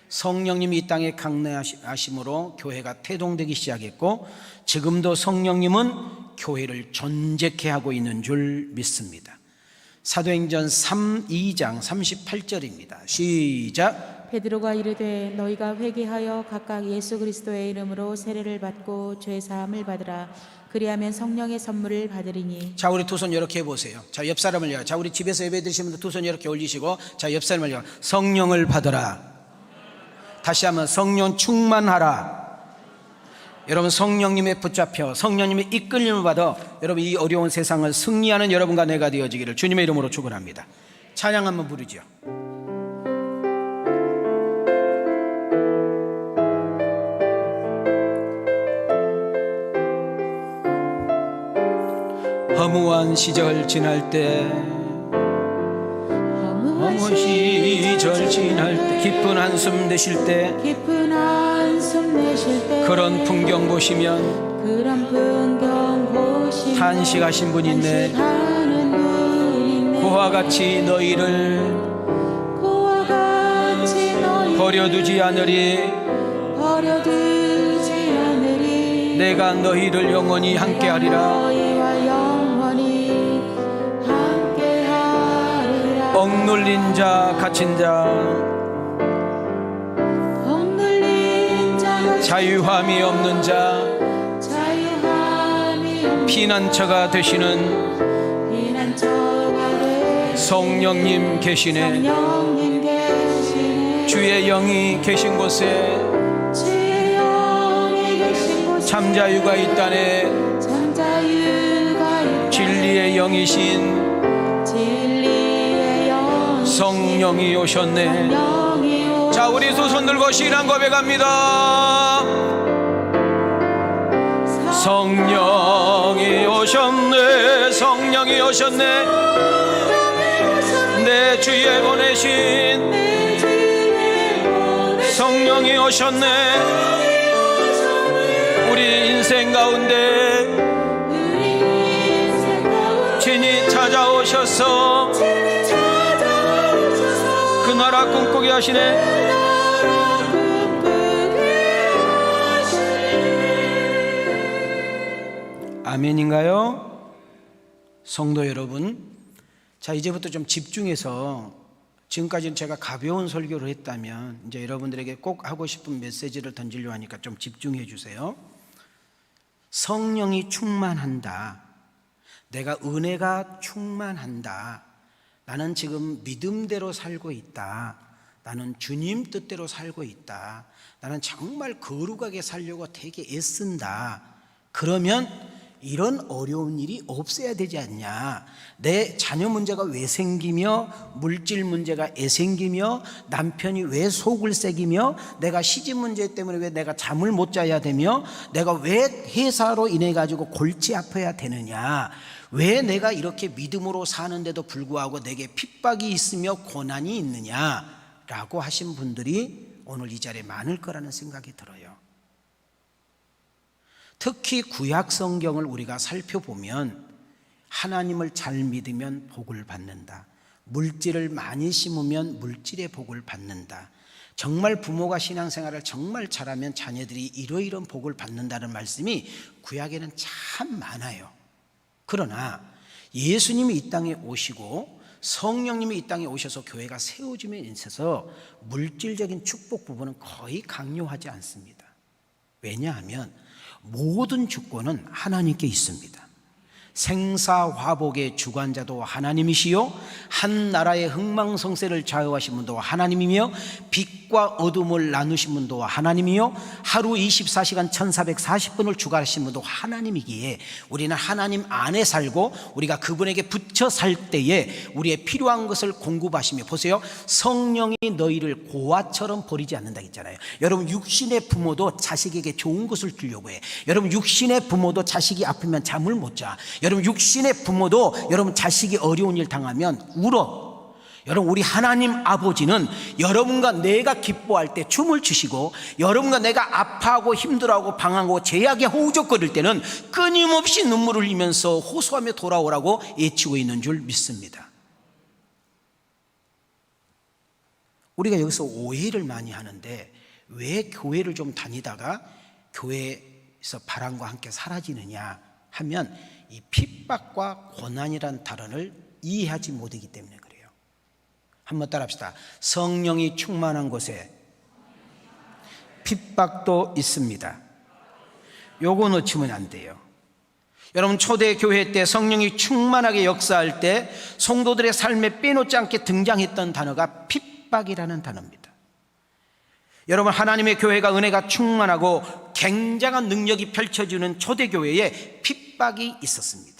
성령님이 이 땅에 강림하심으로 교회가 태동되기 시작했고, 지금도 성령님은 교회를 존재케 하고 있는 줄 믿습니다. 사도행전 2장 38절입니다. 시작. 베드로가 이르되 너희가 회개하여 각각 예수 그리스도의 이름으로 세례를 받고 죄 사함을 받으라. 그리하면 성령의 선물을 받으리니. 자, 우리 두 손 이렇게 해보세요. 자, 옆 사람을요. 자, 우리 집에서 예배 드리시는 분들 두 손 이렇게 올리시고, 자, 옆 사람을요. 성령을 받으라. 다시 한번 성령 충만하라. 여러분, 성령님의 붙잡혀 성령님의 이끌림을 받아 여러분 이 어려운 세상을 승리하는 여러분과 내가 되어지기를 주님의 이름으로 축원합니다. 찬양 한번 부르죠. 허무한 시절 지날 때, 허무한 시절 지날 때, 깊은 한숨 내쉴 때, 깊은 한숨 내쉴 때, 그런 풍경 보시면 그런 풍경 보시면 탄식하신 분 있네. 탄식하는 분 있네. 그와 같이 너희를 그와 같이 너희 버려두지 않으리. 버려두지 않으리. 내가 너희를 영원히 함께하리라. 너희와 영원히 함께하리라. 억눌린 자 갇힌 자 억눌린 자 자유함이 없는 자 자유함이 없는 피난처가 되시는 피난처가 되시는 성령님 계시네. 성령님 계시네. 주의 영이 계신 곳에 주의 영이 계신 곳에 참자유가 있다네. 참자유가 있다네. 진리의 영이신 진리의 영 성령이 오셨네. 성령이 오 자, 우리 두 손 들고 신앙 고백합니다. 성령이 오셨네. 성령이 오셨네. 내 주에 보내신 성령이 오셨네. 우리 인생 가운데 친히 찾아오셔서 그 나라 꿈꾸게 하시네. 아멘인가요? 성도 여러분, 자, 이제부터 좀 집중해서, 지금까지는 제가 가벼운 설교를 했다면 이제 여러분들에게 꼭 하고 싶은 메시지를 던지려고 하니까 좀 집중해 주세요. 성령이 충만한다. 내가 은혜가 충만한다. 나는 지금 믿음대로 살고 있다. 나는 주님 뜻대로 살고 있다. 나는 정말 거룩하게 살려고 되게 애쓴다. 그러면 이런 어려운 일이 없어야 되지 않냐. 내 자녀 문제가 왜 생기며, 물질 문제가 왜 생기며, 남편이 왜 속을 새기며, 내가 시집 문제 때문에 왜 내가 잠을 못 자야 되며, 내가 왜 회사로 인해 가지고 골치 아파야 되느냐, 왜 내가 이렇게 믿음으로 사는데도 불구하고 내게 핍박이 있으며 고난이 있느냐라고 하신 분들이 오늘 이 자리에 많을 거라는 생각이 들어요. 특히 구약 성경을 우리가 살펴보면 하나님을 잘 믿으면 복을 받는다. 물질을 많이 심으면 물질의 복을 받는다. 정말 부모가 신앙생활을 정말 잘하면 자녀들이 이러이러한 복을 받는다는 말씀이 구약에는 참 많아요. 그러나 예수님이 이 땅에 오시고 성령님이 이 땅에 오셔서 교회가 세워짐에 있어서 물질적인 축복 부분은 거의 강요하지 않습니다. 왜냐하면 모든 주권은 하나님께 있습니다. 생사화복의 주관자도 하나님이시요, 한 나라의 흥망성쇠를 좌우하신 분도 하나님이며, 빛과 어둠을 나누신 분도 하나님이요, 하루 24시간 1440분을 주관하신 분도 하나님이기에 우리는 하나님 안에 살고 우리가 그분에게 붙여 살 때에 우리의 필요한 것을 공급하시며, 보세요, 성령이 너희를 고아처럼 버리지 않는다 했잖아요. 여러분, 육신의 부모도 자식에게 좋은 것을 주려고 해. 여러분, 육신의 부모도 자식이 아프면 잠을 못 자. 여러분, 육신의 부모도 여러분 자식이 어려운 일 당하면 울어. 여러분, 우리 하나님 아버지는 여러분과 내가 기뻐할 때 춤을 추시고, 여러분과 내가 아파하고 힘들어하고 방황하고 제약에 허우적거릴 때는 끊임없이 눈물을 흘리면서 호소하며 돌아오라고 애치고 있는 줄 믿습니다. 우리가 여기서 오해를 많이 하는데, 왜 교회를 좀 다니다가 교회에서 바람과 함께 사라지느냐 하면, 이 핍박과 고난이란 단어를 이해하지 못하기 때문에 그래요. 한번 따라합시다. 성령이 충만한 곳에 핍박도 있습니다. 요거 놓치면 안 돼요. 여러분, 초대교회 때 성령이 충만하게 역사할 때 성도들의 삶에 빼놓지 않게 등장했던 단어가 핍박이라는 단어입니다. 여러분, 하나님의 교회가 은혜가 충만하고 굉장한 능력이 펼쳐지는 초대교회에 핍박이 있었습니다.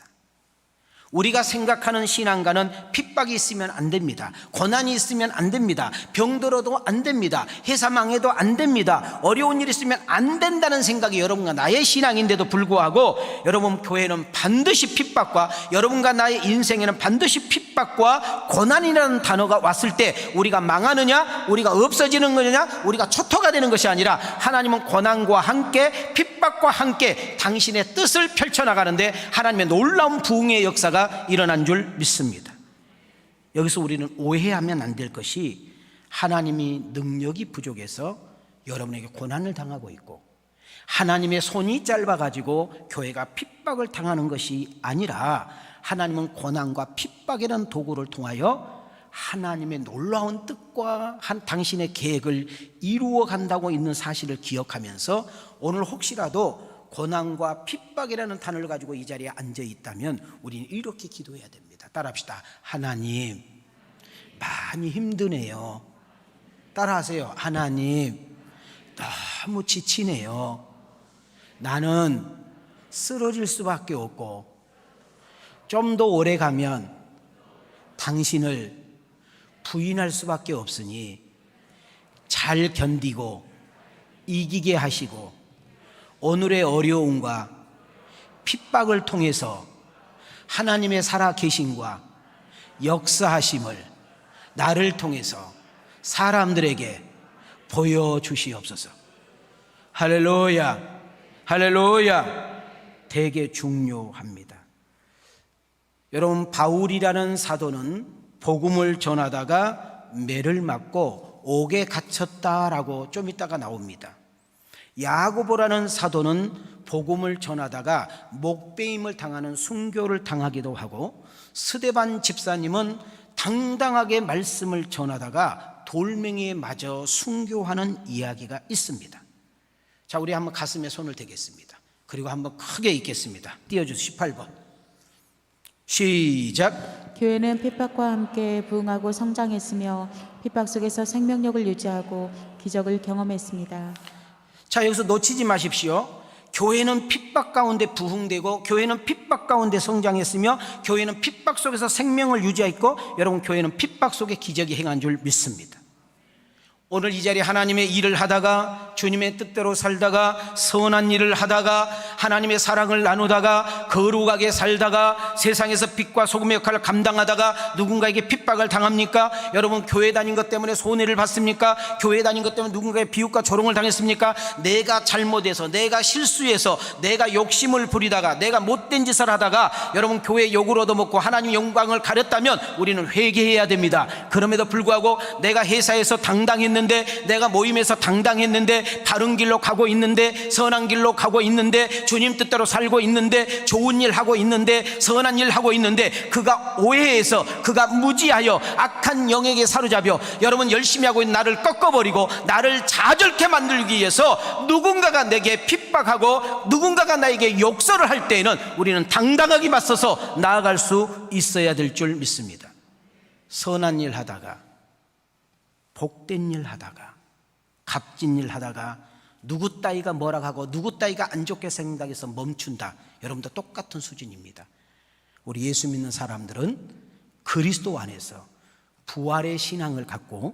우리가 생각하는 신앙가는 핍박이 있으면 안 됩니다. 고난이 있으면 안 됩니다. 병들어도 안 됩니다. 회사 망해도 안 됩니다. 어려운 일 있으면 안 된다는 생각이 여러분과 나의 신앙인데도 불구하고, 여러분 교회는 반드시 핍박과, 여러분과 나의 인생에는 반드시 핍박과 고난이라는 단어가 왔을 때 우리가 망하느냐, 우리가 없어지는 거냐, 우리가 초토가 되는 것이 아니라 하나님은 고난과 함께 핍박과 함께 당신의 뜻을 펼쳐나가는데 하나님의 놀라운 부흥의 역사가 일어난 줄 믿습니다. 여기서 우리는 오해하면 안 될 것이, 하나님이 능력이 부족해서 여러분에게 고난을 당하고 있고 하나님의 손이 짧아가지고 교회가 핍박을 당하는 것이 아니라, 하나님은 고난과 핍박이라는 도구를 통하여 하나님의 놀라운 뜻과 당신의 계획을 이루어 간다고 있는 사실을 기억하면서, 오늘 혹시라도 고난과 핍박이라는 단어를 가지고 이 자리에 앉아 있다면 우리는 이렇게 기도해야 됩니다. 따라합시다. 하나님, 많이 힘드네요. 따라하세요. 하나님, 너무 지치네요. 나는 쓰러질 수밖에 없고 좀 더 오래 가면 당신을 부인할 수밖에 없으니 잘 견디고 이기게 하시고 오늘의 어려움과 핍박을 통해서 하나님의 살아계심과 역사하심을 나를 통해서 사람들에게 보여주시옵소서. 할렐루야, 할렐루야. 되게 중요합니다. 여러분, 바울이라는 사도는 복음을 전하다가 매를 맞고 옥에 갇혔다라고 좀 이따가 나옵니다. 야고보라는 사도는 복음을 전하다가 목베임을 당하는 순교를 당하기도 하고, 스데반 집사님은 당당하게 말씀을 전하다가 돌멩이에 맞아 순교하는 이야기가 있습니다. 자, 우리 한번 가슴에 손을 대겠습니다. 그리고 한번 크게 읽겠습니다. 띄워주세요. 18번 시작. 교회는 핍박과 함께 부흥하고 성장했으며 핍박 속에서 생명력을 유지하고 기적을 경험했습니다. 자, 여기서 놓치지 마십시오. 교회는 핍박 가운데 부흥되고, 교회는 핍박 가운데 성장했으며, 교회는 핍박 속에서 생명을 유지했고, 여러분, 교회는 핍박 속에 기적이 행한 줄 믿습니다. 오늘 이 자리에 하나님의 일을 하다가, 주님의 뜻대로 살다가, 선한 일을 하다가, 하나님의 사랑을 나누다가, 거룩하게 살다가, 세상에서 빛과 소금의 역할을 감당하다가 누군가에게 핍박을 당합니까? 여러분, 교회 다닌 것 때문에 손해를 받습니까? 교회 다닌 것 때문에 누군가의 비웃과 조롱을 당했습니까? 내가 잘못해서, 내가 실수해서, 내가 욕심을 부리다가, 내가 못된 짓을 하다가 여러분 교회 욕을 얻어먹고 하나님 영광을 가렸다면 우리는 회개해야 됩니다. 그럼에도 불구하고 내가 회사에서 당당했는데, 내가 모임에서 당당했는데, 바른 길로 가고 있는데, 선한 길로 가고 있는데, 주님 뜻대로 살고 있는데, 좋은 일 하고 있는데, 선한 일 하고 있는데, 그가 오해해서, 그가 무지하여 악한 영에게 사로잡혀 여러분 열심히 하고 있는 나를 꺾어버리고 나를 좌절케 만들기 위해서 누군가가 내게 핍박하고 누군가가 나에게 욕설을 할 때에는 우리는 당당하게 맞서서 나아갈 수 있어야 될 줄 믿습니다. 선한 일 하다가, 복된 일 하다가, 값진 일 하다가 누구 따위가 뭐라 하고 누구 따위가 안 좋게 생각해서 멈춘다, 여러분도 똑같은 수준입니다. 우리 예수 믿는 사람들은 그리스도 안에서 부활의 신앙을 갖고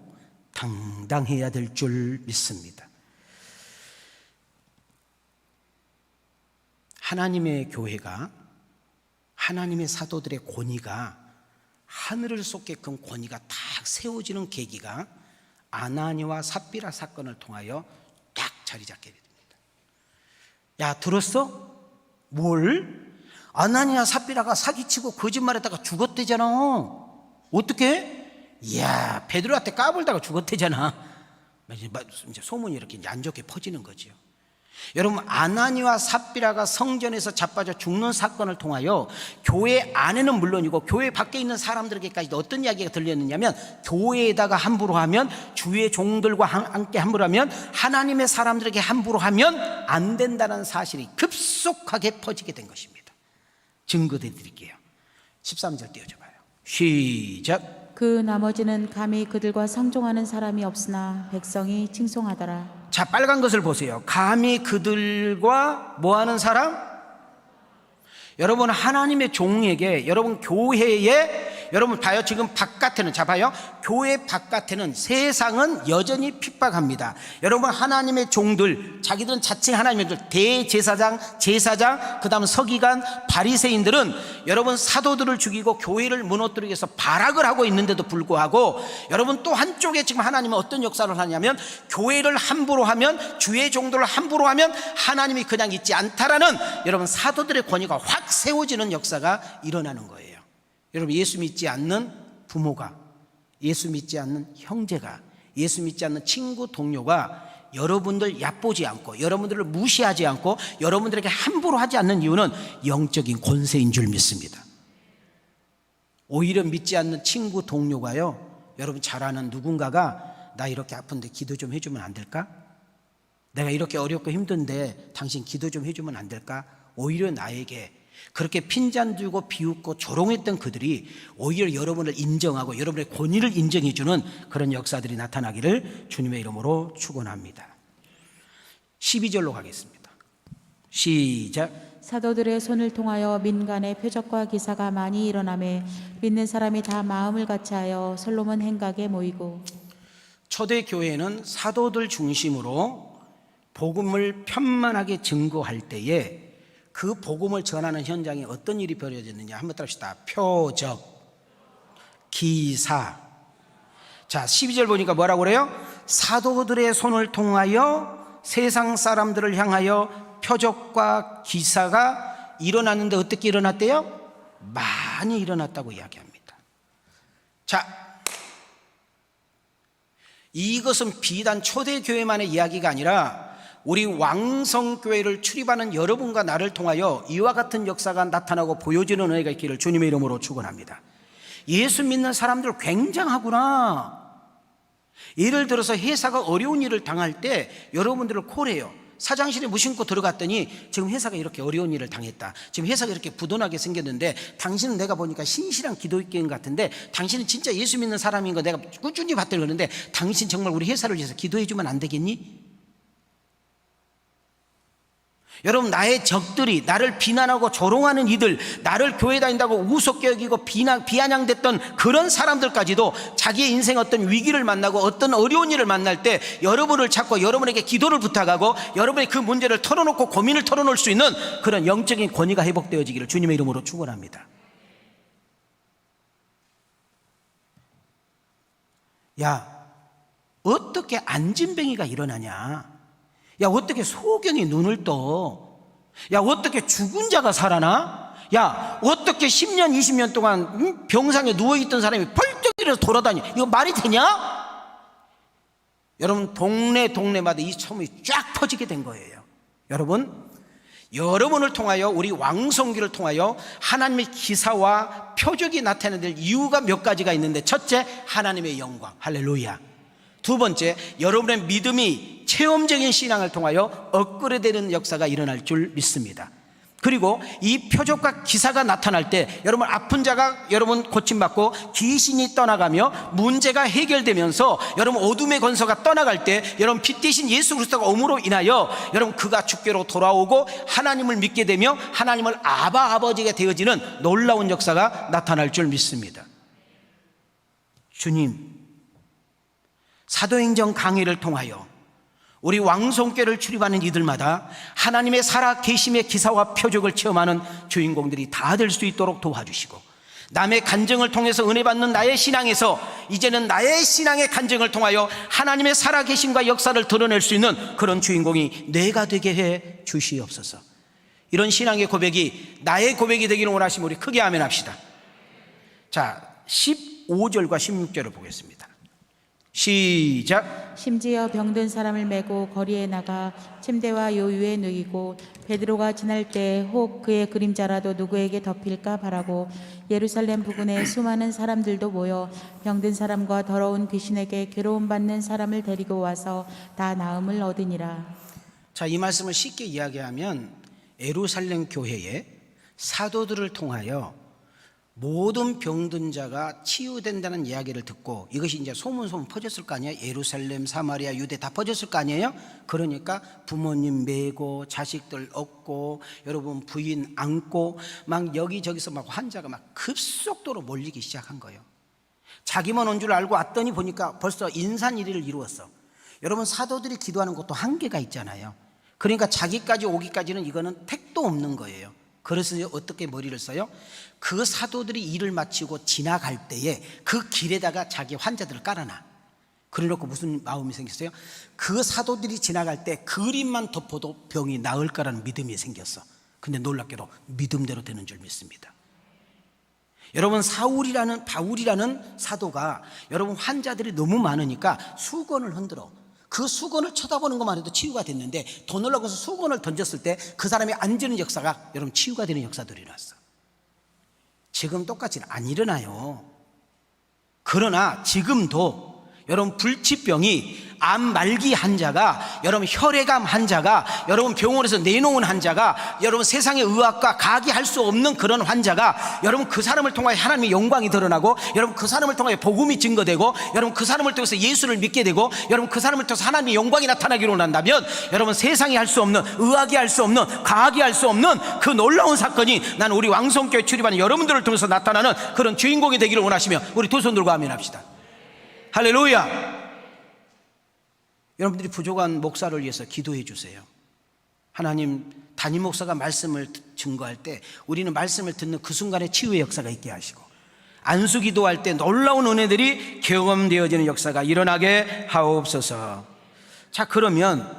당당해야 될 줄 믿습니다. 하나님의 교회가, 하나님의 사도들의 권위가 하늘을 쏟게끔 권위가 딱 세워지는 계기가 아나니와 삽비라 사건을 통하여 딱 자리 잡게 됩니다. 야, 들었어? 뭘? 아나니와 삽비라가 사기치고 거짓말했다가 죽었대잖아. 어떻게? 이야, 베드로한테 까불다가 죽었대잖아. 이제 소문이 이렇게 안 좋게 퍼지는 거죠. 여러분, 아나니와 삽비라가 성전에서 자빠져 죽는 사건을 통하여 교회 안에는 물론이고 교회 밖에 있는 사람들에게까지도 어떤 이야기가 들렸느냐면, 교회에다가 함부로 하면, 주의 종들과 함께 함부로 하면, 하나님의 사람들에게 함부로 하면 안 된다는 사실이 급속하게 퍼지게 된 것입니다. 증거해 드릴게요. 13절 띄워줘 봐요. 시작. 그 나머지는 감히 그들과 상종하는 사람이 없으나 백성이 칭송하더라. 자, 빨간 것을 보세요. 감히 그들과 뭐하는 사람? 여러분, 하나님의 종에게, 여러분 교회에, 여러분 봐요. 지금 바깥에는, 자 봐요. 교회 바깥에는 세상은 여전히 핍박합니다. 여러분, 하나님의 종들, 자기들은 자칭 하나님의 종들, 대제사장, 제사장, 그 다음 서기관, 바리새인들은 여러분 사도들을 죽이고 교회를 무너뜨리기 위해서 발악을 하고 있는데도 불구하고, 여러분 또 한쪽에 지금 하나님은 어떤 역사를 하냐면, 교회를 함부로 하면, 주의 종들을 함부로 하면 하나님이 그냥 있지 않다라는 여러분 사도들의 권위가 확 세워지는 역사가 일어나는 거예요. 여러분, 예수 믿지 않는 부모가, 예수 믿지 않는 형제가, 예수 믿지 않는 친구, 동료가 여러분들 얕보지 않고, 여러분들을 무시하지 않고, 여러분들에게 함부로 하지 않는 이유는 영적인 권세인 줄 믿습니다. 오히려 믿지 않는 친구, 동료가요, 여러분 잘 아는 누군가가 나 이렇게 아픈데 기도 좀 해주면 안 될까? 내가 이렇게 어렵고 힘든데 당신 기도 좀 해주면 안 될까? 오히려 나에게 그렇게 핀잔 들고 비웃고 조롱했던 그들이 오히려 여러분을 인정하고 여러분의 권위를 인정해주는 그런 역사들이 나타나기를 주님의 이름으로 축원합니다. 12절로 가겠습니다. 시작. 사도들의 손을 통하여 민간의 표적과 기사가 많이 일어나매 믿는 사람이 다 마음을 같이하여 솔로몬 행각에 모이고. 초대교회는 사도들 중심으로 복음을 편만하게 증거할 때에 그 복음을 전하는 현장에 어떤 일이 벌어졌느냐 한번 따라합시다. 표적, 기사. 자, 12절 보니까 뭐라고 그래요? 사도들의 손을 통하여 세상 사람들을 향하여 표적과 기사가 일어났는데 어떻게 일어났대요? 많이 일어났다고 이야기합니다. 자, 이것은 비단 초대교회만의 이야기가 아니라 우리 왕성교회를 출입하는 여러분과 나를 통하여 이와 같은 역사가 나타나고 보여지는 은혜가 있기를 주님의 이름으로 축원합니다. 예수 믿는 사람들 굉장하구나. 예를 들어서 회사가 어려운 일을 당할 때 여러분들을 콜해요. 사장실에 무심코 들어갔더니 지금 회사가 이렇게 어려운 일을 당했다. 지금 회사가 이렇게 부도나게 생겼는데 당신은 내가 보니까 신실한 기독교인 같은데 당신은 진짜 예수 믿는 사람인 거 내가 꾸준히 봤더니 그러는데 당신 정말 우리 회사를 위해서 기도해 주면 안 되겠니? 여러분, 나의 적들이 나를 비난하고 조롱하는 이들, 나를 교회 다닌다고 우습게 여기고 비아냥댔던 그런 사람들까지도 자기의 인생 어떤 위기를 만나고 어떤 어려운 일을 만날 때 여러분을 찾고 여러분에게 기도를 부탁하고 여러분의 그 문제를 털어놓고 고민을 털어놓을 수 있는 그런 영적인 권위가 회복되어지기를 주님의 이름으로 축원합니다. 야, 어떻게 안진뱅이가 일어나냐? 야, 어떻게 소경이 눈을 떠? 야, 어떻게 죽은 자가 살아나? 야, 어떻게 10년, 20년 동안 병상에 누워있던 사람이 펄쩍 일어서 돌아다녀? 이거 말이 되냐? 여러분, 동네마다 이 소문이 쫙 퍼지게 된 거예요. 여러분을 통하여, 우리 왕성기를 통하여 하나님의 기사와 표적이 나타나는 이유가 몇 가지가 있는데, 첫째, 하나님의 영광. 할렐루야. 두 번째, 여러분의 믿음이 체험적인 신앙을 통하여 업그레이드되는 역사가 일어날 줄 믿습니다. 그리고 이 표적과 기사가 나타날 때 여러분 아픈 자가 여러분 고침받고 귀신이 떠나가며 문제가 해결되면서 여러분 어둠의 권세가 떠나갈 때 여러분 피 대신 예수 그리스도가 오므로 인하여 여러분 그가 주께로 돌아오고 하나님을 믿게 되며 하나님을 아버지가 되어지는 놀라운 역사가 나타날 줄 믿습니다. 주님, 사도행전 강의를 통하여 우리 왕성교회를 출입하는 이들마다 하나님의 살아계심의 기사와 표적을 체험하는 주인공들이 다 될 수 있도록 도와주시고, 남의 간증을 통해서 은혜 받는 나의 신앙에서 이제는 나의 신앙의 간증을 통하여 하나님의 살아계심과 역사를 드러낼 수 있는 그런 주인공이 내가 되게 해 주시옵소서. 이런 신앙의 고백이 나의 고백이 되기를 원하시면 우리 크게 아멘 합시다. 자, 15절과 16절을 보겠습니다. 시작. 심지어 병든 사람을 메고 거리에 나가 침대와 요 위에 누이고 베드로가 지날 때 혹 그의 그림자라도 누구에게 덮일까 바라고 예루살렘 부근에 수많은 사람들도 모여 병든 사람과 더러운 귀신에게 괴로움 받는 사람을 데리고 와서 다 나음을 얻으니라. 자, 이 말씀을 쉽게 이야기하면 예루살렘 교회에 사도들을 통하여 모든 병든 자가 치유된다는 이야기를 듣고 이것이 이제 소문 퍼졌을 거 아니에요. 예루살렘, 사마리아, 유대 다 퍼졌을 거 아니에요. 그러니까 부모님 메고 자식들 얻고 여러분 부인 안고 막 여기저기서 막 환자가 막 급속도로 몰리기 시작한 거예요. 자기만 온 줄 알고 왔더니 보니까 벌써 인산일의를 이루었어. 여러분 사도들이 기도하는 것도 한계가 있잖아요. 그러니까 자기까지 오기까지는 이거는 택도 없는 거예요. 그래서 어떻게 머리를 써요? 그 사도들이 일을 마치고 지나갈 때에 그 길에다가 자기 환자들을 깔아놔. 그래놓고 무슨 마음이 생겼어요? 그 사도들이 지나갈 때 그림만 덮어도 병이 나을 거라는 믿음이 생겼어. 근데 놀랍게도 믿음대로 되는 줄 믿습니다. 여러분 바울이라는 사도가 여러분 환자들이 너무 많으니까 수건을 흔들어. 그 수건을 쳐다보는 것만 해도 치유가 됐는데 더 놀라운 것은 수건을 던졌을 때 그 사람이 앉는 역사가 여러분 치유가 되는 역사들이 일어났어. 지금 똑같이는 안 일어나요. 그러나 지금도 여러분 불치병이 암 말기 환자가 여러분 혈액암 환자가 여러분 병원에서 내놓은 환자가 여러분 세상의 의학과 가기 할 수 없는 그런 환자가 여러분 그 사람을 통하여 하나님의 영광이 드러나고 여러분 그 사람을 통하여 복음이 증거되고 여러분 그 사람을 통해서 예수를 믿게 되고 여러분 그 사람을 통해서 하나님의 영광이 나타나기로 한다면 여러분 세상이 할 수 없는 의학이 할 수 없는 과학이 할 수 없는 그 놀라운 사건이 나는 우리 왕성교회 출입하는 여러분들을 통해서 나타나는 그런 주인공이 되기를 원하시며 우리 두 손 들고 아멘합시다. 할렐루야. 여러분들이 부족한 목사를 위해서 기도해 주세요. 하나님, 담임 목사가 말씀을 증거할 때 우리는 말씀을 듣는 그 순간에 치유의 역사가 있게 하시고 안수 기도할 때 놀라운 은혜들이 경험되어지는 역사가 일어나게 하옵소서. 자, 그러면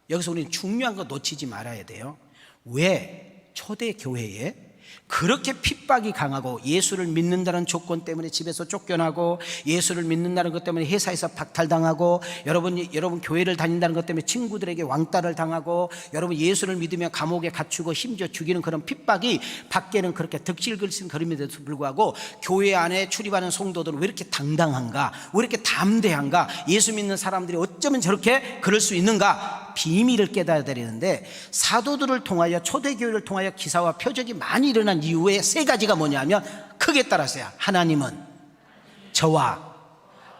여기서 우리는 중요한 거 놓치지 말아야 돼요. 왜 초대교회에 그렇게 핍박이 강하고 예수를 믿는다는 조건 때문에 집에서 쫓겨나고 예수를 믿는다는 것 때문에 회사에서 박탈당하고 여러분 교회를 다닌다는 것 때문에 친구들에게 왕따를 당하고 여러분 예수를 믿으며 감옥에 갇히고 심지어 죽이는 그런 핍박이 밖에는 그렇게 득실거림에도 불구하고 교회 안에 출입하는 성도들은 왜 이렇게 당당한가, 왜 이렇게 담대한가, 예수 믿는 사람들이 어쩌면 저렇게 그럴 수 있는가, 비밀을 깨달아야 되는데 사도들을 통하여 초대교회를 통하여 기사와 표적이 많이 일어난 이유의 세 가지가 뭐냐면 크게 따라서요. 하나님은 저와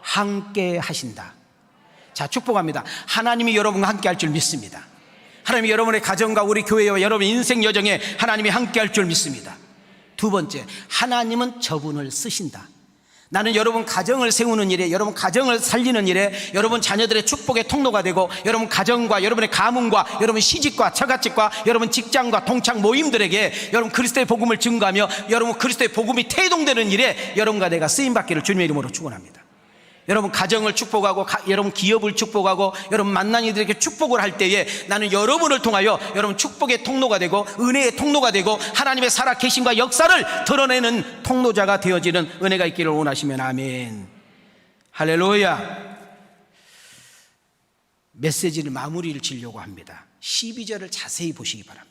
함께 하신다. 자, 축복합니다. 하나님이 여러분과 함께 할 줄 믿습니다. 하나님이 여러분의 가정과 우리 교회와 여러분의 인생 여정에 하나님이 함께 할 줄 믿습니다. 두 번째, 하나님은 저분을 쓰신다. 나는 여러분 가정을 세우는 일에, 여러분 가정을 살리는 일에, 여러분 자녀들의 축복의 통로가 되고 여러분 가정과 여러분의 가문과 여러분 시집과 처가집과 여러분 직장과 동창 모임들에게 여러분 그리스도의 복음을 증거하며 여러분 그리스도의 복음이 태동되는 일에 여러분과 내가 쓰임받기를 주님의 이름으로 축원합니다. 여러분 가정을 축복하고 여러분 기업을 축복하고 여러분 만난 이들에게 축복을 할 때에 나는 여러분을 통하여 여러분 축복의 통로가 되고 은혜의 통로가 되고 하나님의 살아계심과 역사를 드러내는 통로자가 되어지는 은혜가 있기를 원하시면 아멘. 할렐루야. 메시지를 마무리를 지려고 합니다. 12절을 자세히 보시기 바랍니다.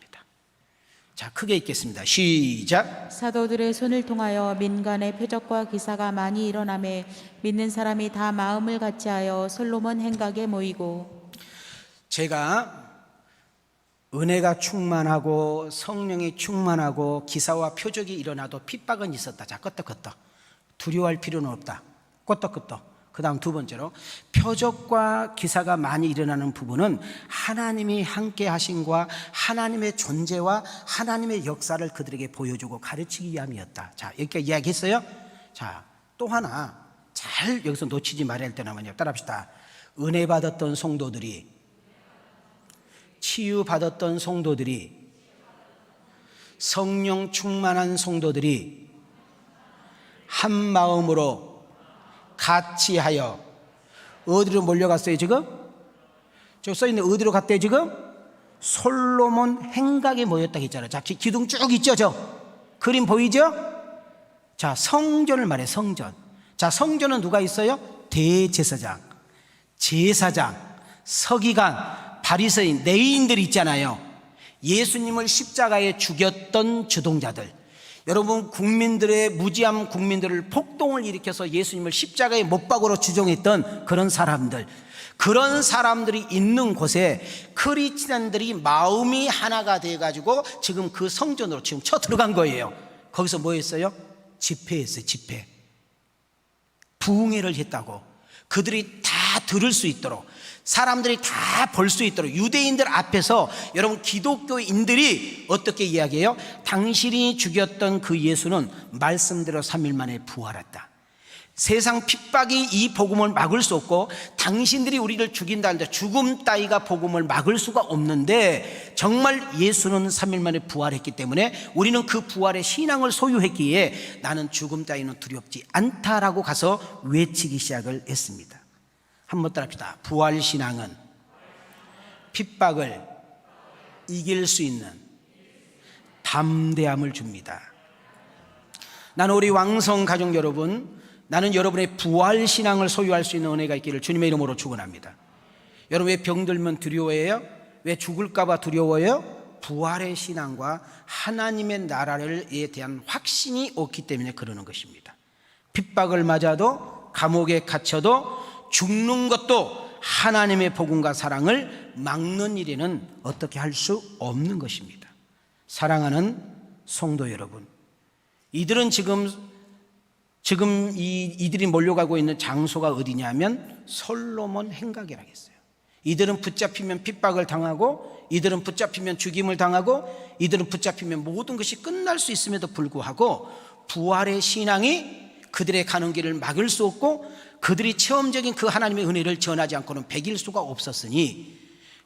자, 크게 읽겠습니다. 시작. 사도들의 손을 통하여 민간의 표적과 기사가 많이 일어나매 믿는 사람이 다 마음을 같이하여 솔로몬 행각에 모이고. 제가 은혜가 충만하고 성령이 충만하고 기사와 표적이 일어나도 핍박은 있었다. 자, 끄떡끄떡. 두려워할 필요는 없다. 끄떡끄떡. 그 다음 두 번째로 표적과 기사가 많이 일어나는 부분은 하나님이 함께 하신과 하나님의 존재와 하나님의 역사를 그들에게 보여주고 가르치기 위함이었다. 자, 여기까지 이야기했어요. 자, 또 하나 잘 여기서 놓치지 말아야 할 때는요. 따라합시다. 은혜 받았던 성도들이, 치유 받았던 성도들이, 성령 충만한 성도들이 한 마음으로 같이 하여 어디로 몰려갔어요 지금? 저기 써있는 어디로 갔대요 지금? 솔로몬 행각에 모였다 했잖아요. 자, 기둥 쭉 있죠 저 그림 보이죠? 자, 성전을 말해. 성전. 자, 성전은 누가 있어요? 대제사장, 제사장, 서기관, 바리새인, 레위인들이 있잖아요. 예수님을 십자가에 죽였던 주동자들, 여러분 국민들의 무지함 국민들을 폭동을 일으켜서 예수님을 십자가에 못 박으러 주종했던 그런 사람들, 그런 사람들이 있는 곳에 크리스찬들이 마음이 하나가 돼가지고 지금 그 성전으로 지금 쳐 들어간 거예요. 거기서 뭐 했어요? 집회했어요. 집회. 부흥회를 했다고. 그들이 다 들을 수 있도록, 사람들이 다 볼 수 있도록 유대인들 앞에서 여러분 기독교인들이 어떻게 이야기해요? 당신이 죽였던 그 예수는 말씀대로 3일 만에 부활했다. 세상 핍박이 이 복음을 막을 수 없고 당신들이 우리를 죽인다는데 죽음 따위가 복음을 막을 수가 없는데 정말 예수는 3일 만에 부활했기 때문에 우리는 그 부활의 신앙을 소유했기에 나는 죽음 따위는 두렵지 않다라고 가서 외치기 시작을 했습니다. 한번 따라합시다. 부활신앙은 핍박을 이길 수 있는 담대함을 줍니다. 나는 우리 왕성 가족 여러분, 나는 여러분의 부활신앙을 소유할 수 있는 은혜가 있기를 주님의 이름으로 축원합니다. 여러분 왜 병들면 두려워해요? 왜 죽을까 봐 두려워해요? 부활의 신앙과 하나님의 나라에 대한 확신이 없기 때문에 그러는 것입니다. 핍박을 맞아도 감옥에 갇혀도 죽는 것도 하나님의 복음과 사랑을 막는 일에는 어떻게 할 수 없는 것입니다. 사랑하는 성도 여러분, 이들은 지금 이들이 몰려가고 있는 장소가 어디냐면 솔로몬 행각이라고 했어요. 이들은 붙잡히면 핍박을 당하고, 이들은 붙잡히면 죽임을 당하고, 이들은 붙잡히면 모든 것이 끝날 수 있음에도 불구하고 부활의 신앙이 그들의 가는 길을 막을 수 없고 그들이 체험적인 그 하나님의 은혜를 전하지 않고는 배길 수가 없었으니,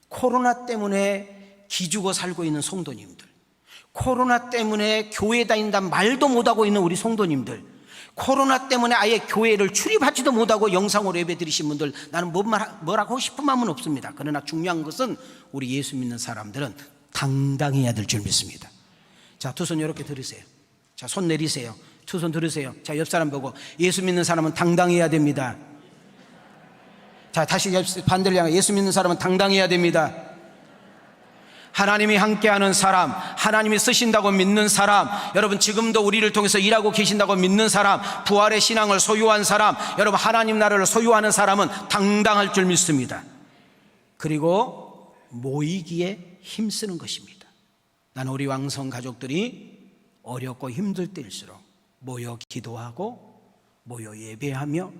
코로나 때문에 기죽어 살고 있는 성도님들, 코로나 때문에 교회 다닌다 말도 못하고 있는 우리 성도님들, 코로나 때문에 아예 교회를 출입하지도 못하고 영상으로 예배 드리신 분들, 나는 뭐라고 하고 싶은 마음은 없습니다. 그러나 중요한 것은 우리 예수 믿는 사람들은 당당해야 될 줄 믿습니다. 자, 두 손 이렇게 들으세요. 자, 손 내리세요. 두 손 들으세요. 자, 옆 사람 보고 예수 믿는 사람은 당당해야 됩니다. 자, 다시 반대를 향해 예수 믿는 사람은 당당해야 됩니다. 하나님이 함께하는 사람, 하나님이 쓰신다고 믿는 사람, 여러분 지금도 우리를 통해서 일하고 계신다고 믿는 사람, 부활의 신앙을 소유한 사람, 여러분 하나님 나라를 소유하는 사람은 당당할 줄 믿습니다. 그리고 모이기에 힘쓰는 것입니다. 나는 우리 왕성 가족들이 어렵고 힘들 때일수록 모여 기도하고 모여 예배하며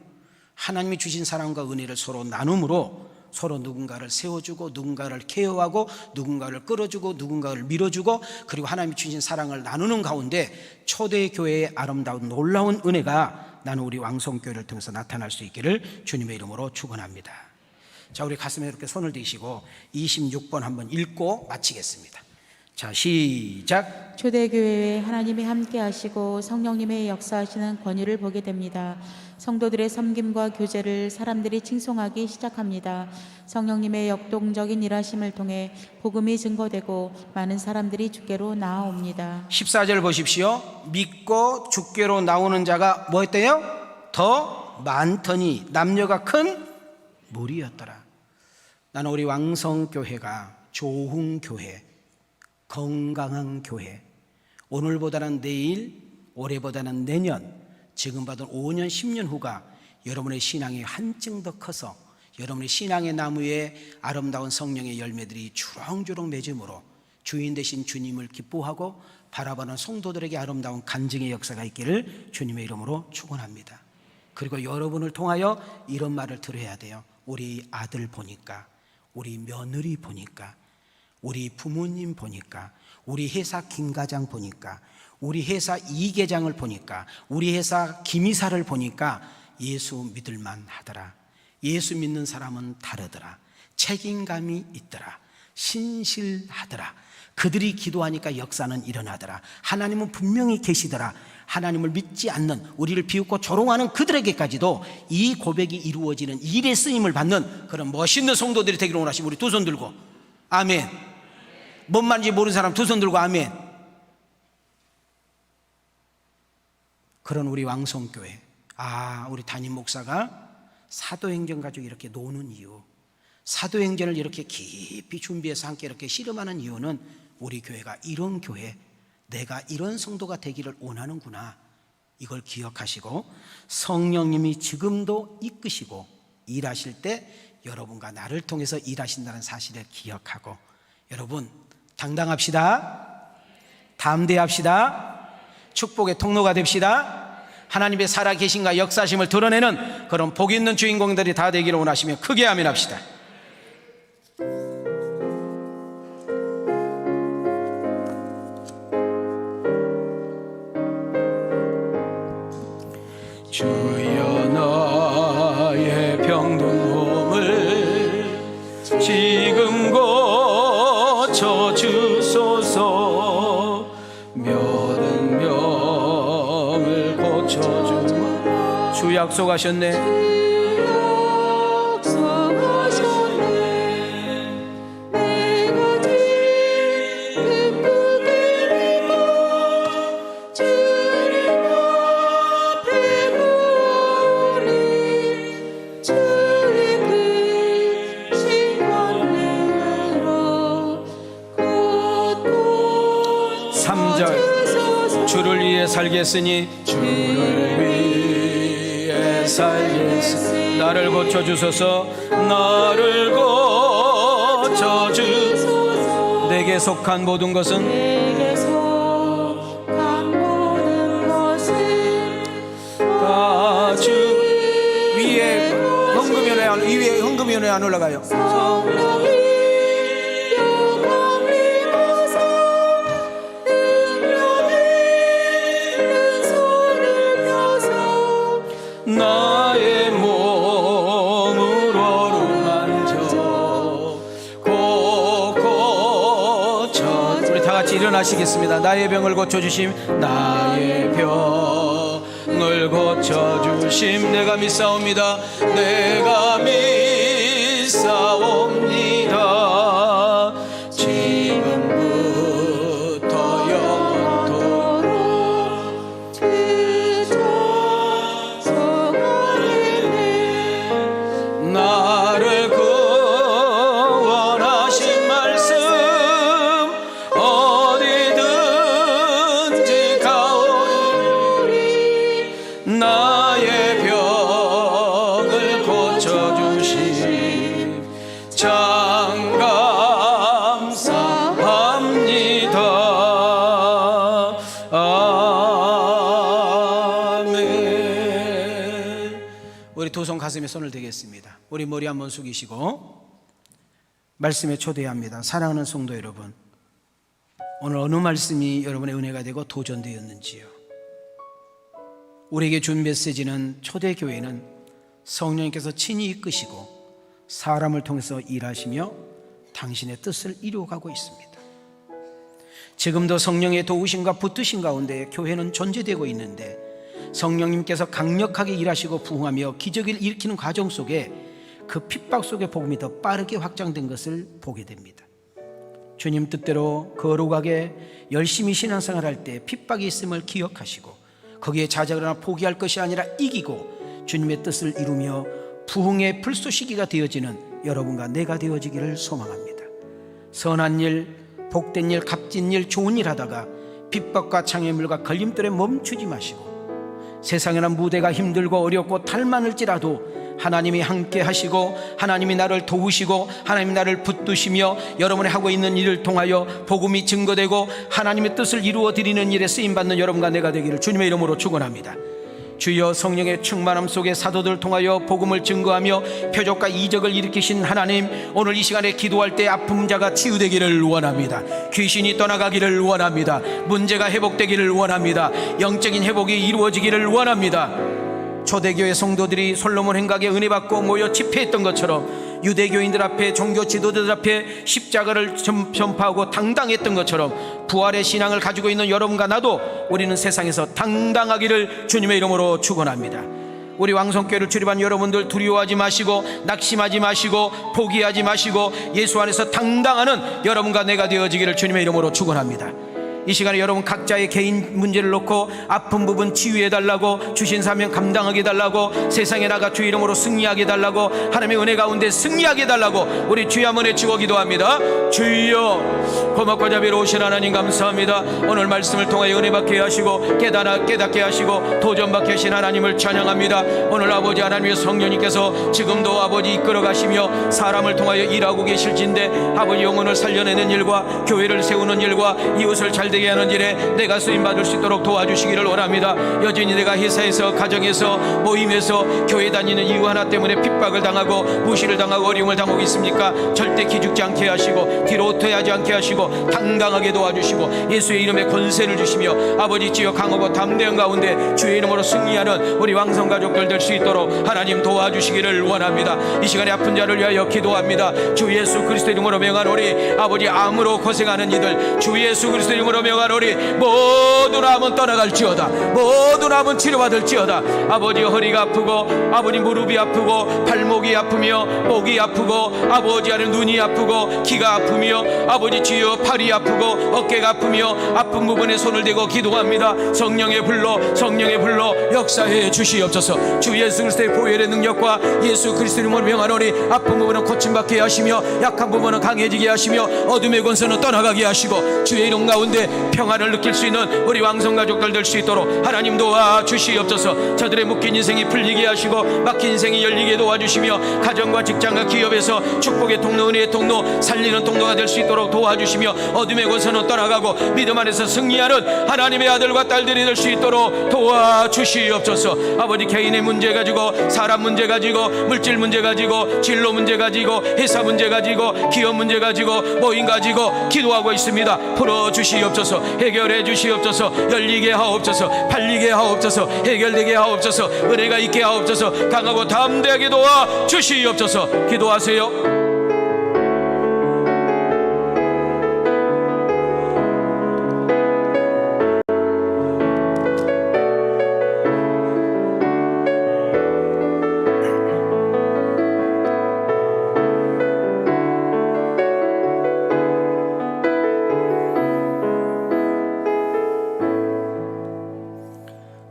하나님이 주신 사랑과 은혜를 서로 나눔으로 서로 누군가를 세워주고 누군가를 케어하고 누군가를 끌어주고 누군가를 밀어주고, 그리고 하나님이 주신 사랑을 나누는 가운데 초대교회의 아름다운 놀라운 은혜가 나는 우리 왕성교회를 통해서 나타날 수 있기를 주님의 이름으로 축원합니다. 자, 우리 가슴에 이렇게 손을 대시고 26번 한번 읽고 마치겠습니다. 자, 시작. 초대교회에 하나님이 함께 하시고 성령님의 역사하시는 권위를 보게 됩니다. 성도들의 섬김과 교제를 사람들이 칭송하기 시작합니다. 성령님의 역동적인 일하심을 통해 복음이 증거되고 많은 사람들이 주께로 나아옵니다. 14절 보십시오. 믿고 주께로 나오는 자가 뭐 했대요? 더 많더니 남녀가 큰 무리였더라. 나는 우리 왕성교회가 좋은 교회, 건강한 교회, 오늘보다는 내일, 올해보다는 내년, 지금 받은 5년, 10년 후가 여러분의 신앙이 한층 더 커서 여러분의 신앙의 나무에 아름다운 성령의 열매들이 주렁주렁 맺음으로 주인 되신 주님을 기뻐하고 바라보는 성도들에게 아름다운 간증의 역사가 있기를 주님의 이름으로 축원합니다. 그리고 여러분을 통하여 이런 말을 들어야 돼요. 우리 아들 보니까, 우리 며느리 보니까, 우리 부모님 보니까, 우리 회사 김과장 보니까, 우리 회사 이계장을 보니까, 우리 회사 김이사를 보니까 예수 믿을만 하더라. 예수 믿는 사람은 다르더라. 책임감이 있더라. 신실하더라. 그들이 기도하니까 역사는 일어나더라. 하나님은 분명히 계시더라. 하나님을 믿지 않는, 우리를 비웃고 조롱하는 그들에게까지도 이 고백이 이루어지는 일의 쓰임을 받는 그런 멋있는 성도들이 되기를 원하시면 우리 두 손 들고 아멘. 뭔 말인지 모르는 사람 두 손 들고 아멘. 그런 우리 왕성교회, 우리 담임 목사가 사도행전 가지고 이렇게 노는 이유, 사도행전을 이렇게 깊이 준비해서 함께 이렇게 씨름하는 이유는 우리 교회가 이런 교회, 내가 이런 성도가 되기를 원하는구나, 이걸 기억하시고 성령님이 지금도 이끄시고 일하실 때 여러분과 나를 통해서 일하신다는 사실을 기억하고, 여러분 당당합시다. 담대합시다. 축복의 통로가 됩시다. 하나님의 살아계신과 역사심을 드러내는 그런 복 있는 주인공들이 다 되기를 원하시며 크게 아멘합시다. 주여 나의 병든 몸을 지금 고쳐주소서. 몇은 병을 고쳐주마. 주 약속하셨네. 주를 위해 살겠으니 주를 위해 살겠으니 나를 고쳐주소서. 나를 고쳐주소서. 내게 속한 모든 것은 다 주 위에 헌금위원회 안 올라가요. 나의 몸을 어루만져 고쳐. 우리 다 같이 일어나시겠습니다. 나의 병을 고쳐주심, 나의 병을 고쳐주심. 내가 믿사옵니다. 내가 믿사옵니다. 지금부터 영원토록 나를 구원하신 말씀 어디든지 가오리. 나의 병을 고쳐주신 참 감사합니다. 아멘. 우리 두 손 가슴에 손을 대겠습니다. 우리 머리 한번 숙이시고 말씀에 초대합니다. 사랑하는 성도 여러분, 오늘 어느 말씀이 여러분의 은혜가 되고 도전되었는지요? 우리에게 준 메시지는 초대교회는 성령님께서 친히 이끄시고 사람을 통해서 일하시며 당신의 뜻을 이루어가고 있습니다. 지금도 성령의 도우심과 붙드심 가운데 교회는 존재되고 있는데, 성령님께서 강력하게 일하시고 부흥하며 기적을 일으키는 과정 속에 그 핍박 속의 복음이 더 빠르게 확장된 것을 보게 됩니다. 주님 뜻대로 거룩하게 열심히 신앙생활할 때 핍박이 있음을 기억하시고 거기에 좌절하거나 포기할 것이 아니라 이기고 주님의 뜻을 이루며 부흥의 불쏘시기가 되어지는 여러분과 내가 되어지기를 소망합니다. 선한 일, 복된 일, 값진 일, 좋은 일 하다가 핍박과 장애물과 걸림돌에 멈추지 마시고, 세상에나 무대가 힘들고 어렵고 탈만할지라도 하나님이 함께 하시고 하나님이 나를 도우시고 하나님이 나를 붙드시며 여러분이 하고 있는 일을 통하여 복음이 증거되고 하나님의 뜻을 이루어 드리는 일에 쓰임받는 여러분과 내가 되기를 주님의 이름으로 축원합니다. 주여, 성령의 충만함 속에 사도들을 통하여 복음을 증거하며 표적과 이적을 일으키신 하나님, 오늘 이 시간에 기도할 때 아픈 자가 치유되기를 원합니다. 귀신이 떠나가기를 원합니다. 문제가 회복되기를 원합니다. 영적인 회복이 이루어지기를 원합니다. 초대교회 성도들이 솔로몬 행각에 은혜 받고 모여 집회했던 것처럼, 유대교인들 앞에, 종교 지도자들 앞에 십자가를 전파하고 당당했던 것처럼 부활의 신앙을 가지고 있는 여러분과 나도 우리는 세상에서 당당하기를 주님의 이름으로 축원합니다. 우리 왕성교회를 출입한 여러분들, 두려워하지 마시고 낙심하지 마시고 포기하지 마시고 예수 안에서 당당하는 여러분과 내가 되어지기를 주님의 이름으로 축원합니다. 이 시간에 여러분 각자의 개인 문제를 놓고 아픈 부분 치유해달라고, 주신 사명 감당하게 해달라고, 세상에 나가 주의 이름으로 승리하게 해달라고, 하나님의 은혜 가운데 승리하게 해달라고 우리 주여 한번 외치고 기도합니다. 주여, 고맙고 자비로우신 하나님 감사합니다. 오늘 말씀을 통하여 은혜 받게 하시고 깨닫게 하시고 도전받게 하신 하나님을 찬양합니다. 오늘 아버지 하나님의 성령님께서 지금도 아버지 이끌어 가시며 사람을 통하여 일하고 계실진데, 아버지 영혼을 살려내는 일과 교회를 세우는 일과 이웃을 잘되게 하는 일에 내가 쓰임받을 수 있도록 도와주시기를 원합니다. 여전히 내가 회사에서, 가정에서, 모임에서, 교회 다니는 이유 하나 때문에 핍박을 당하고 무시를 당하고 어려움을 당하고 있습니까? 절대 기죽지 않게 하시고 뒤로 퇴하지 않게 하시고 당당하게 도와주시고 예수의 이름에 권세를 주시며 아버지 지어 강하고 담대한 가운데 주의 이름으로 승리하는 우리 왕성가족들 될 수 있도록 하나님 도와주시기를 원합니다. 이 시간에 아픈 자를 위하여 기도합니다. 주 예수 그리스도 이름으로 명하노니 아버지 암으로 고생하는 이들 주 예수 그리스도 이름으로 명하노니 모든 암은 떠나갈지어다. 모든 암은 치료받을지어다. 아버지 허리가 아프고 아버지 무릎이 아프고 발목이 아프며 목이 아프고 아버지 하는 눈이 아프고 귀가 아프며 아버지 주여 팔이 아프고 어깨가 아프며 아픈 부분에 손을 대고 기도합니다. 성령의 불로 역사해 주시옵소서. 주 예수 그리스도의 보혈의 능력과 예수 그리스도 이름으로 명하노니 아픈 부분은 고침받게 하시며 약한 부분은 강해지게 하시며 어둠의 권세는 떠나가게 하시고 주의 이름 가운데 평안을 느낄 수 있는 우리 왕성가족들 될 수 있도록 하나님 도와주시옵소서. 저들의 묶인 인생이 풀리게 하시고 막힌 인생이 열리게 도와주시며 가정과 직장과 기업에서 축복의 통로, 은혜의 통로, 살리는 통로가 될 수 있도록 도와주시며 어둠의 권세는 떠나가고 믿음 안에서 승리하는 하나님의 아들과 딸들이 될 수 있도록 도와주시옵소서. 아버지 개인의 문제 가지고, 사람 문제 가지고, 물질 문제 가지고, 진로 문제 가지고, 회사 문제 가지고, 기업 문제 가지고, 모임 가지고 기도하고 있습니다. 풀어주시옵소서. 해결해 주시옵소서. 열리게 하옵소서. 팔리게 하옵소서. 해결되게 하옵소서. 은혜가 있게 하옵소서. 강하고 담대하게 도와주시옵소서. 기도하세요.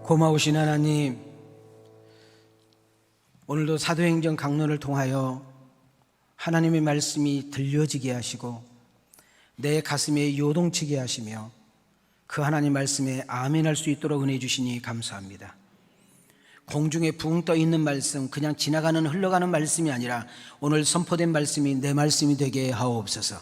고마우신 하나님, 오늘도 사도행전 강론을 통하여 하나님의 말씀이 들려지게 하시고 내 가슴에 요동치게 하시며 그 하나님 말씀에 아멘할 수 있도록 은혜 주시니 감사합니다. 공중에 붕 떠 있는 말씀, 그냥 지나가는 흘러가는 말씀이 아니라 오늘 선포된 말씀이 내 말씀이 되게 하옵소서.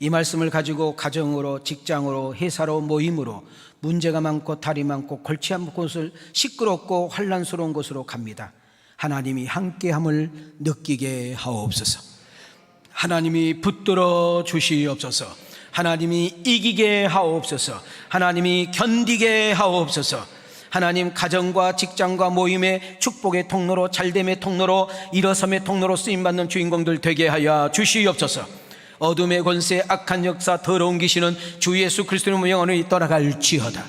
이 말씀을 가지고 가정으로, 직장으로, 회사로, 모임으로 문제가 많고 탈이 많고 골치 아픈 곳을 시끄럽고 환란스러운 곳으로 갑니다. 하나님이 함께함을 느끼게 하옵소서. 하나님이 붙들어 주시옵소서. 하나님이 이기게 하옵소서. 하나님이 견디게 하옵소서. 하나님, 가정과 직장과 모임의 축복의 통로로, 잘됨의 통로로, 일어섬의 통로로 쓰임받는 주인공들 되게 하여 주시옵소서. 어둠의 권세, 악한 역사, 더러운 귀신은 주 예수 그리스도의 영원히 떠나갈지어다.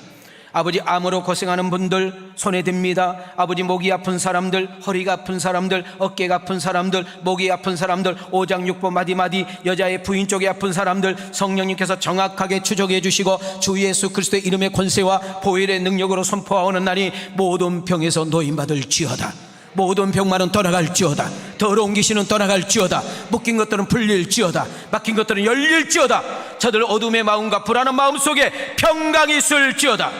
아버지, 암으로 고생하는 분들 손에 듭니다. 아버지, 목이 아픈 사람들, 허리가 아픈 사람들, 어깨가 아픈 사람들, 목이 아픈 사람들, 오장육부 마디마디, 여자의 부인 쪽에 아픈 사람들 성령님께서 정확하게 추적해 주시고 주 예수 그리스도의 이름의 권세와 보혈의 능력으로 선포하오는 날이 모든 병에서 노임받을지어다. 모든 병만은 떠나갈지어다. 더러운 귀신은 떠나갈지어다. 묶인 것들은 풀릴지어다. 막힌 것들은 열릴지어다. 저들 어둠의 마음과 불안한 마음 속에 평강이 있을지어다.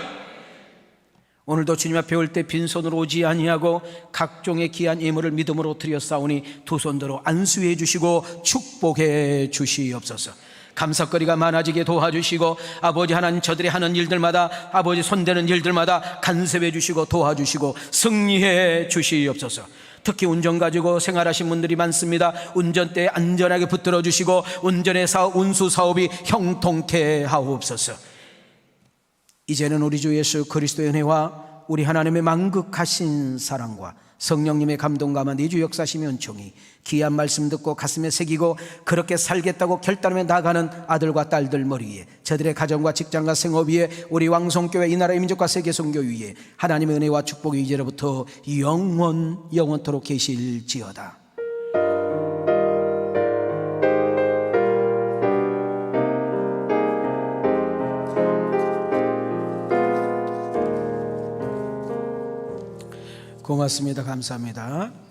오늘도 주님 앞에 올 때 빈손으로 오지 아니하고 각종의 귀한 예물을 믿음으로 드렸사오니 두 손으로 안수해 주시고 축복해 주시옵소서. 감사거리가 많아지게 도와주시고 아버지 하나님, 저들이 하는 일들마다, 아버지 손대는 일들마다 간섭해 주시고 도와주시고 승리해 주시옵소서. 특히 운전 가지고 생활하신 분들이 많습니다. 운전대에 안전하게 붙들어 주시고 운전의 사업, 운수 사업이 형통케 하옵소서. 이제는 우리 주 예수 그리스도의 은혜와 우리 하나님의 만극하신 사랑과 성령님의 감동과 내주 역사시며 은총이 귀한 말씀 듣고 가슴에 새기고 그렇게 살겠다고 결단하며 나가는 아들과 딸들 머리 위에, 저들의 가정과 직장과 생업 위에, 우리 왕성교회 이 나라의 민족과 세계 선교 위에 하나님의 은혜와 축복이 이제로부터 영원토록 계실지어다. 고맙습니다. 감사합니다.